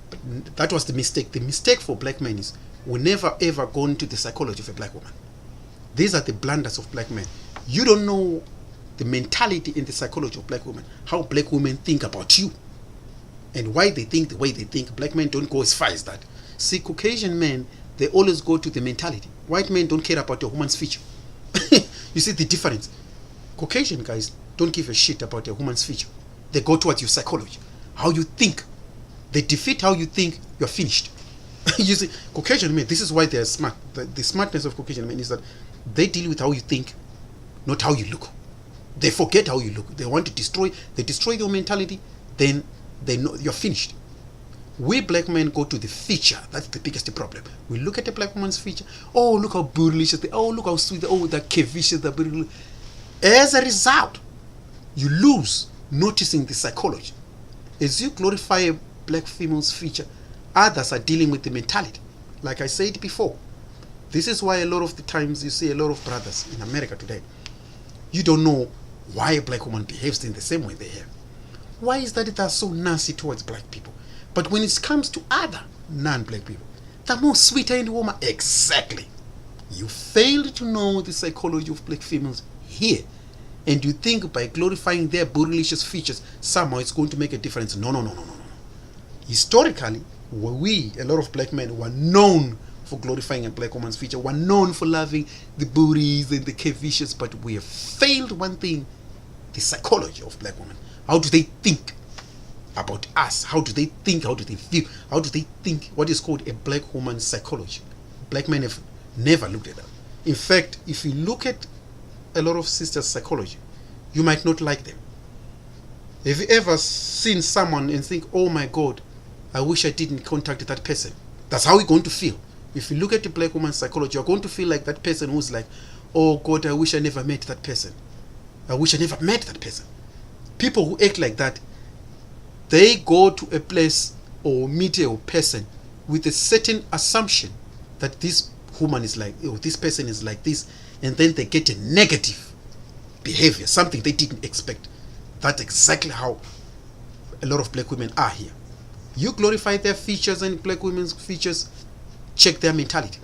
But that was the mistake. The mistake for black men is we never ever go into the psychology of a black woman. These are the blunders of black men. You don't know the mentality and the psychology of black women. How black women think about you. And why they think the way they think. Black men don't go as far as that. See, Caucasian men, they always go to the mentality. White men don't care about a woman's feature. You see the difference. Caucasian guys don't give a shit about a woman's feature. They go towards your psychology. how you think. They defeat how you think, you're finished. You see, Caucasian men, this is why they're smart. The smartness of Caucasian men is that they deal with how you think, not how you look. They forget how you look. They want to destroy. They destroy your mentality. Then they know you're finished. We black men go to the feature. That's the biggest problem. We look at a black woman's feature. Oh, look how bootylicious. Oh, look how sweet. Oh, that curvaceous. The beautiful. As a result, you lose noticing the psychology. As you glorify a black female's feature, others are dealing with the mentality. Like I said before, this is why a lot of the times you see a lot of brothers in America today. You don't know why a black woman behaves in the same way they have. Why is that they are so nasty towards black people? But when it comes to other non-black people, they're more sweeter and warmer. Exactly. You failed to know the psychology of black females here. And you think by glorifying their bootylicious features, somehow it's going to make a difference. No. Historically, we, a lot of black men, were known for glorifying a black woman's feature. We're known for loving the booties and the curvaceous, but we have failed one thing, the psychology of black women. How do they think about us? How do they think? How do they feel? How do they think? What is called a black woman's psychology. Black men have never looked at that. In fact, if you look at a lot of sisters' psychology, you might not like them. Have you ever seen someone and think, oh my God, I wish I didn't contact that person? That's how you're going to feel. If you look at the black woman's psychology, you're going to feel like that person who's like, oh God, I wish I never met that person. I wish I never met that person. People who act like that, they go to a place or meet a person with a certain assumption that this woman is like, or this person is like this, and then they get a negative behavior, something they didn't expect. That's exactly how a lot of black women are here. You glorify their features and black women's features, check their mentality.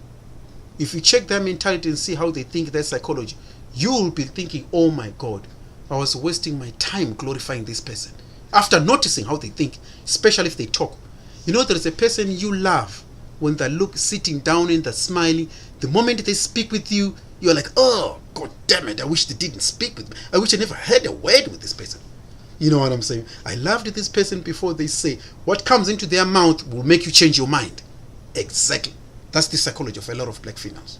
If you check their mentality and see how they think, their psychology, you will be thinking, oh my God, I was wasting my time glorifying this person. After noticing how they think, especially if they talk. You know, there is a person you love when they look sitting down and they're smiling. The moment they speak with you, you're like, oh, God damn it, I wish they didn't speak with me. I wish I never had a word with this person. You know what I'm saying? I loved this person before they say. What comes into their mouth will make you change your mind. Exactly. That's the psychology of a lot of black females.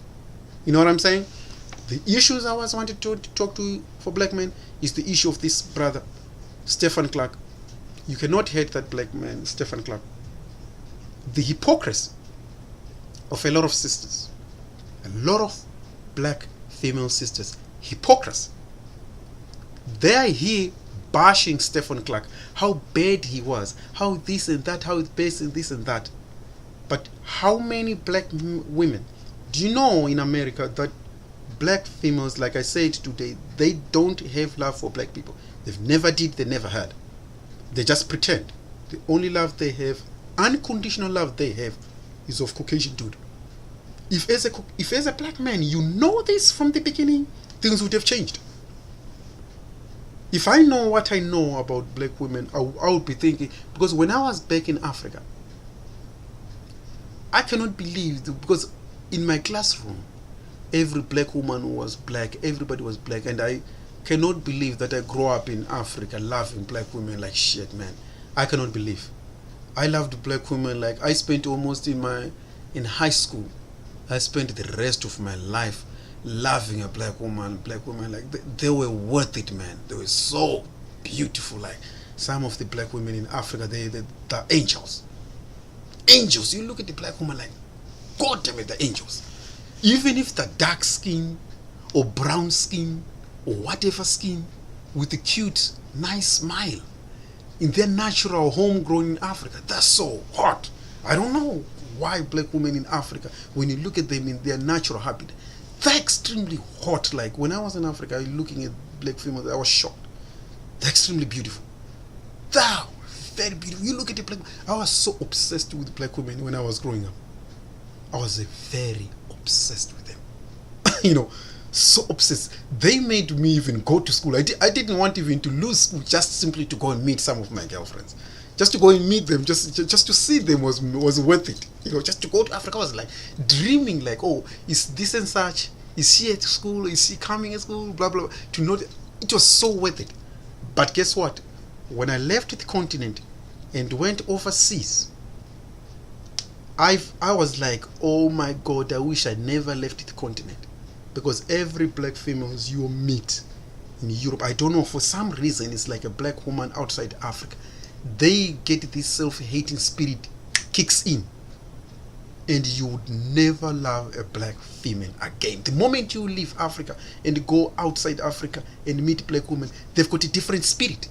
You know what I'm saying? The issues I was wanted to talk to for black men is the issue of this brother, Stephon Clark. You cannot hate that black man, Stephon Clark. The hypocrisy of a lot of sisters, a lot of black female sisters, hypocrisy. They are here bashing Stephon Clark, how bad he was, how this and that, how it's based in this and that. But how many black women, do you know in America that black females, like I said today, they don't have love for black people. They've never did, they never had. They just pretend. The only love they have, unconditional love they have, is of Caucasian dude. If as a black man you know this from the beginning, things would have changed. If I know what I know about black women, I would be thinking, because when I was back in Africa, I cannot believe, because in my classroom, every black woman was black, everybody was black, and I cannot believe that I grew up in Africa loving black women like shit, man. I cannot believe. I loved black women like I spent almost in high school. I spent the rest of my life loving a black woman like they were worth it, man. They were so beautiful. Like some of the black women in Africa, they're angels. Angels. You look at the black woman like, God damn it, they're angels. Even if they're dark skin or brown skin or whatever skin, with a cute, nice smile, in their natural homegrown in Africa, they're so hot. I don't know why black women in Africa, when you look at them in their natural habitat, they're extremely hot. Like when I was in Africa looking at black females, I was shocked. They're extremely beautiful. They're very beautiful. You look at the black, I was so obsessed with black women when I was growing up. I was very obsessed with them. You know, so obsessed. They made me even go to school. I didn't want even to lose school just simply to go and meet some of my girlfriends. Just to go and meet them, just to see them was worth it. You know, just to go to Africa was like dreaming, like, oh, is this and such? Is she at school? Is she coming at school? Blah, blah, blah. It was so worth it. But guess what? When I left the continent and went overseas, I was like, oh my God, I wish I never left the continent. Because every black female you meet in Europe, I don't know, for some reason, it's like a black woman outside Africa. They get this self-hating spirit kicks in. And you would never love a black female again. The moment you leave Africa and go outside Africa and meet black women, they've got a different spirit.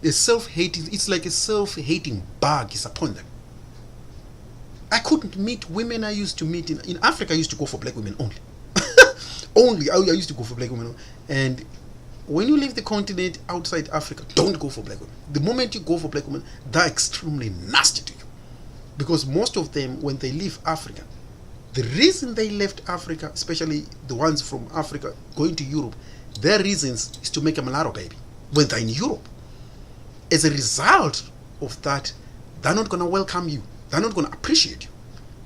A self-hating, it's like a self-hating bug is upon them. I couldn't meet women I used to meet in Africa. I used to go for black women only. I used to go for black women. And when you leave the continent outside Africa, don't go for black women. The moment you go for black women, they're extremely nasty to you. Because most of them, when they leave Africa, the reason they left Africa, especially the ones from Africa going to Europe, their reasons is to make a mulatto baby when they're in Europe. As a result of that, they're not going to welcome you. They're not going to appreciate you.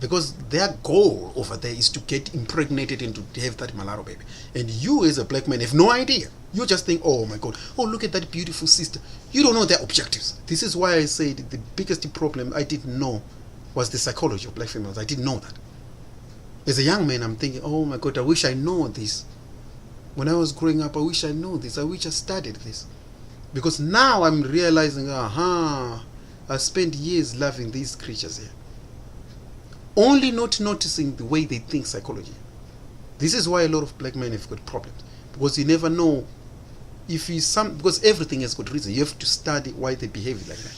Because their goal over there is to get impregnated and to have that mulatto baby. And you as a black man have no idea. You just think, oh my God, oh look at that beautiful sister. You don't know their objectives. This is why I said the biggest problem I didn't know was the psychology of black females. I didn't know that. As a young man, I'm thinking, oh my God, I wish I know this. When I was growing up, I wish I know this. I wish I studied this. Because now I'm realizing, I spent years loving these creatures here. Only not noticing the way they think psychology. This is why a lot of black men have got problems. Because you never know if because everything has got reason. You have to study why they behave like that.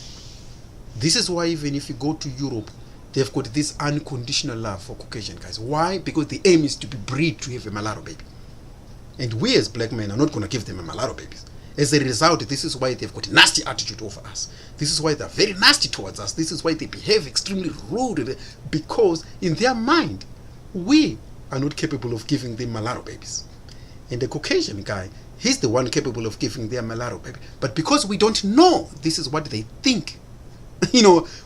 This is why even if you go to Europe, they've got this unconditional love for Caucasian guys. Why? Because the aim is to be bred to have a mulatto baby. And we as black men are not going to give them a mulatto babies. As a result, this is why they've got a nasty attitude over us. This is why they're very nasty towards us. This is why they behave extremely rude. Because in their mind, we are not capable of giving them mulatto babies. And the Caucasian guy, he's the one capable of giving their mulatto baby. But because we don't know this is what they think,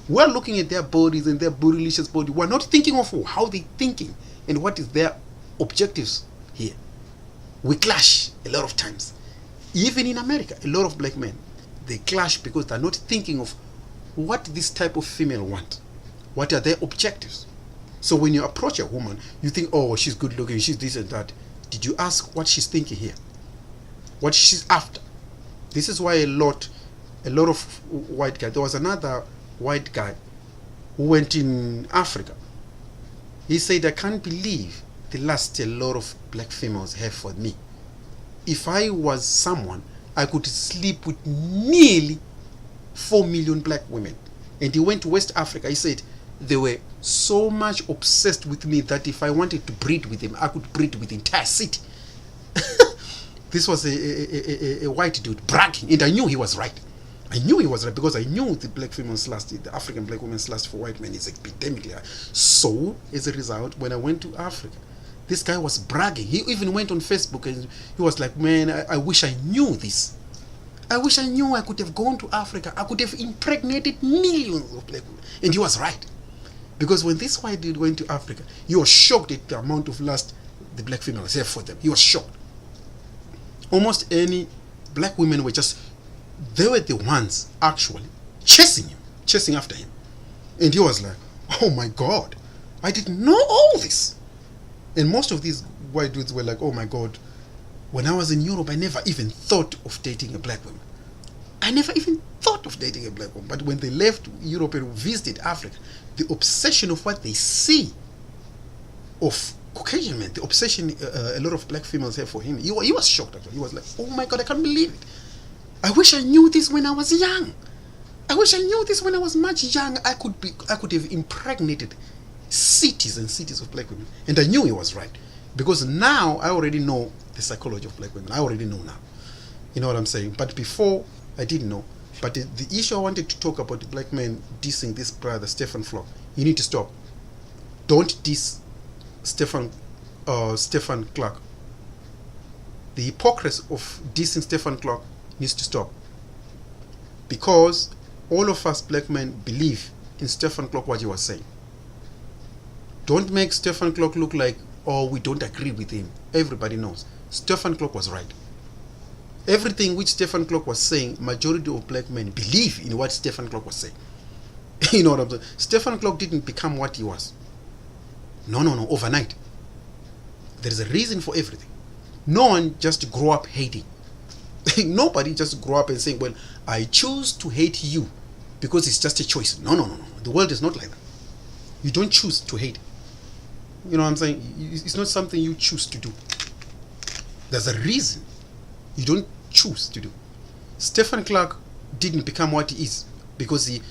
we're looking at their bodies and their bootylicious body. We're not thinking of how they're thinking and what is their objectives here. We clash a lot of times. Even in America, a lot of black men, they clash because they're not thinking of what this type of female want. What are their objectives? So when you approach a woman, you think, oh, she's good looking, she's this and that. Did you ask what she's thinking here? What she's after? This is why a lot of white guys, there was another white guy who went in Africa. He said, I can't believe the lust a lot of black females have for me. If I was someone, I could sleep with nearly 4 million black women. And he went to West Africa. He said they were so much obsessed with me that if I wanted to breed with them, I could breed with the entire city. This was a white dude bragging, and I knew he was right. I knew he was right because I knew the black females lust, the African black women's lust for white men is epidemically high. So, as a result, when I went to Africa, this guy was bragging. He even went on Facebook and he was like, man, I wish I knew this. I wish I knew I could have gone to Africa. I could have impregnated millions of black women. And he was right. Because when this white dude went to Africa, he was shocked at the amount of lust the black females have for them. He was shocked. Almost any black women were they were the ones actually chasing after him. And he was like, oh my God, I didn't know all this. And most of these white dudes were like, oh my God, when I was in Europe, I never even thought of dating a black woman. I never even thought of dating a black woman. But when they left Europe and visited Africa, the obsession of what they see of Caucasian men, the obsession a lot of black females have for him, he was shocked actually. He was like, oh my God, I can't believe it. I wish I knew this when I was young. I wish I knew this when I was much young. I could have impregnated cities and cities of black women. And I knew he was right. Because now I already know the psychology of black women. I already know now. You know what I'm saying? But before, I didn't know. But the issue I wanted to talk about, the black men dissing this brother, Stephon Clark, you need to stop. Don't diss Stephon Clark. The hypocrisy of dissing Stephon Clark needs to stop. Because all of us black men believe in Stephon Clark what he was saying. Don't make Stephon Clark look like, oh, we don't agree with him. Everybody knows. Stephon Clark was right. Everything which Stephon Clark was saying, majority of black men believe in what Stephon Clark was saying. You know what I'm saying? Stephon Clark didn't become what he was. No, overnight. There is a reason for everything. No one just grew up hating. Nobody just grew up and saying, well, I choose to hate you because it's just a choice. No. The world is not like that. You don't choose to hate. You know what I'm saying? It's not something you choose to do. There's a reason you don't choose to do. Stephon Clark didn't become what he is because he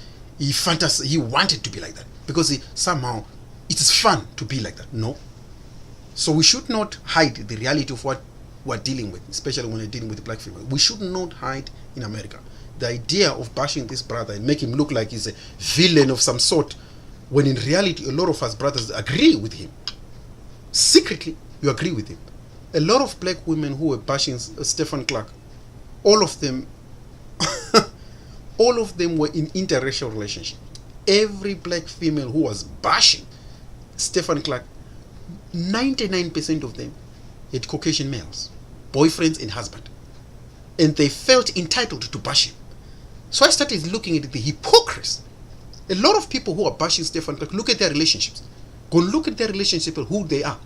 wanted to be like that. Because somehow it is fun to be like that. No. So we should not hide the reality of what we're dealing with, especially when we're dealing with the black female. We should not hide in America. The idea of bashing this brother and make him look like he's a villain of some sort, when in reality a lot of us brothers agree with him. Secretly, you agree with him. A lot of black women who were bashing Stephon Clark, all of them were in interracial relationship. Every black female who was bashing Stephon Clark, 99% of them had Caucasian males, boyfriends and husband, and they felt entitled to bash him. So I started looking at the hypocrisy. A lot of people who are bashing Stephon Clark, look at their relationships. Go look at their relationship and who they are.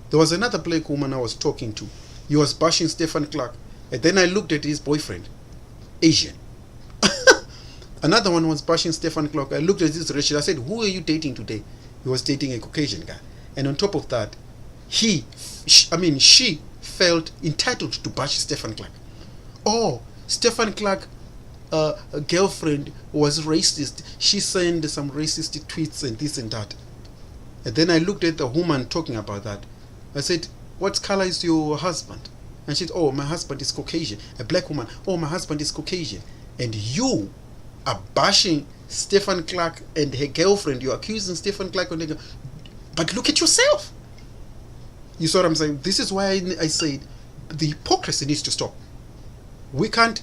There was another black woman I was talking to. He was bashing Stephon Clark, and then I looked at his boyfriend, Asian. Another one was bashing Stephon Clark. I looked at his relationship. I said, who are you dating today? He was dating a Caucasian guy. And on top of that, she felt entitled to bash Stephon Clark. Oh, Stephon Clark, a girlfriend was racist. She sent some racist tweets and this and that. And then I looked at the woman talking about that. I said, what color is your husband? And she said, oh, my husband is Caucasian. A black woman, oh, my husband is Caucasian. And you are bashing Stephon Clark and her girlfriend. You're accusing Stephon Clark and her girlfriend. But look at yourself. You saw what I'm saying? This is why I said the hypocrisy needs to stop. We can't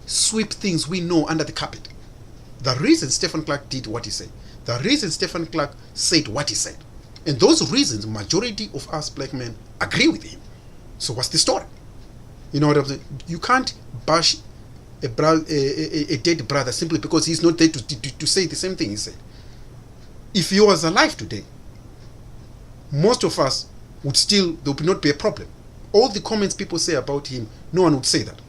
sweep things we know under the carpet. The reason Stephon Clark did what he said, the reason Stephon Clark said what he said, and those reasons, majority of us black men agree with him. So what's the story? You know what I'm saying? You can't bash a dead brother simply because he's not there to say the same thing he said. If he was alive today, most of us would still, there would not be a problem. All the comments people say about him, no one would say that.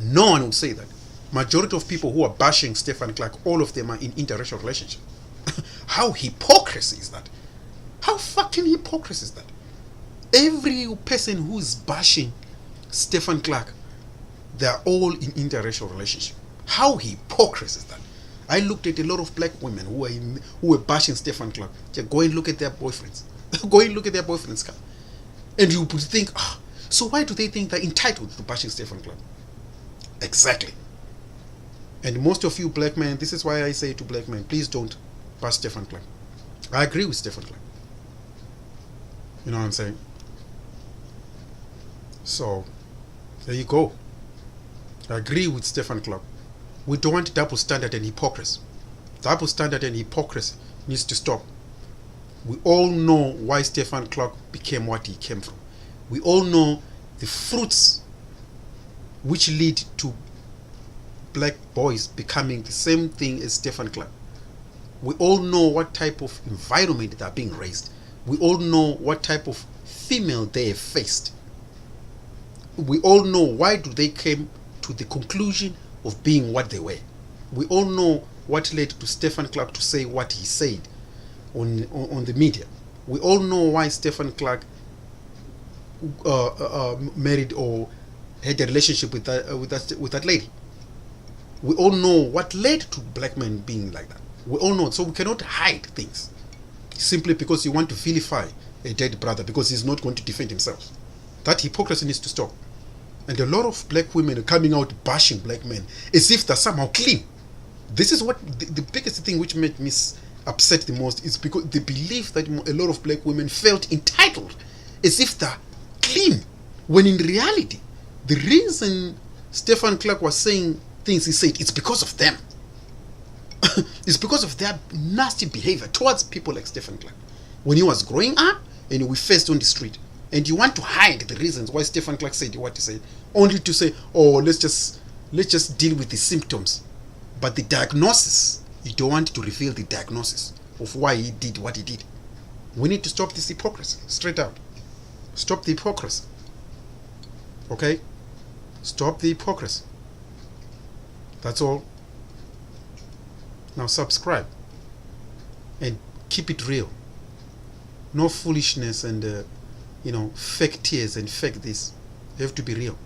No one would say that. Majority of people who are bashing Stephon Clark, all of them are in interracial relationship. How hypocrisy is that? How fucking hypocrisy is that? Every person who's bashing Stephon Clark, they're all in interracial relationship. How hypocrisy is that? I looked at a lot of black women who were bashing Stephon Clark. Just go and look at their boyfriends. Go and look at their boyfriends. And you would think, so why do they think they're entitled to bashing Stephon Clark? Exactly. And most of you black men, this is why I say to black men, please don't bash Stephon Clark. I agree with Stephon Clark. You know what I'm saying? So, there you go. I agree with Stephon Clark. We don't want double standard and hypocrisy. Double standard and hypocrisy needs to stop. We all know why Stephon Clark became what he came from. We all know the fruits which lead to black boys becoming the same thing as Stephon Clark. We all know what type of environment they are being raised. We all know what type of female they have faced. We all know why do they came to the conclusion of being what they were. We all know what led to Stephon Clark to say what he said on the media. We all know why Stephon Clark married or had a relationship with that lady. We all know what led to black men being like that. We all know. So we cannot hide things simply because you want to vilify a dead brother because he's not going to defend himself. That hypocrisy needs to stop. And a lot of black women are coming out bashing black men as if they're somehow clean. This is what the biggest thing which made me upset the most is because they believe that a lot of black women felt entitled as if they're clean, when in reality the reason Stephon Clark was saying things he said, it's because of them. It's because of their nasty behavior towards people like Stephon Clark. When he was growing up and we faced on the street, and you want to hide the reasons why Stephon Clark said what he said, only to say, oh, let's just deal with the symptoms. But the diagnosis, you don't want to reveal the diagnosis of why he did what he did. We need to stop this hypocrisy, straight out. Stop the hypocrisy. Okay? Stop the hypocrisy. That's all. Now subscribe and keep it real. No foolishness and fake tears and fake this. You have to be real.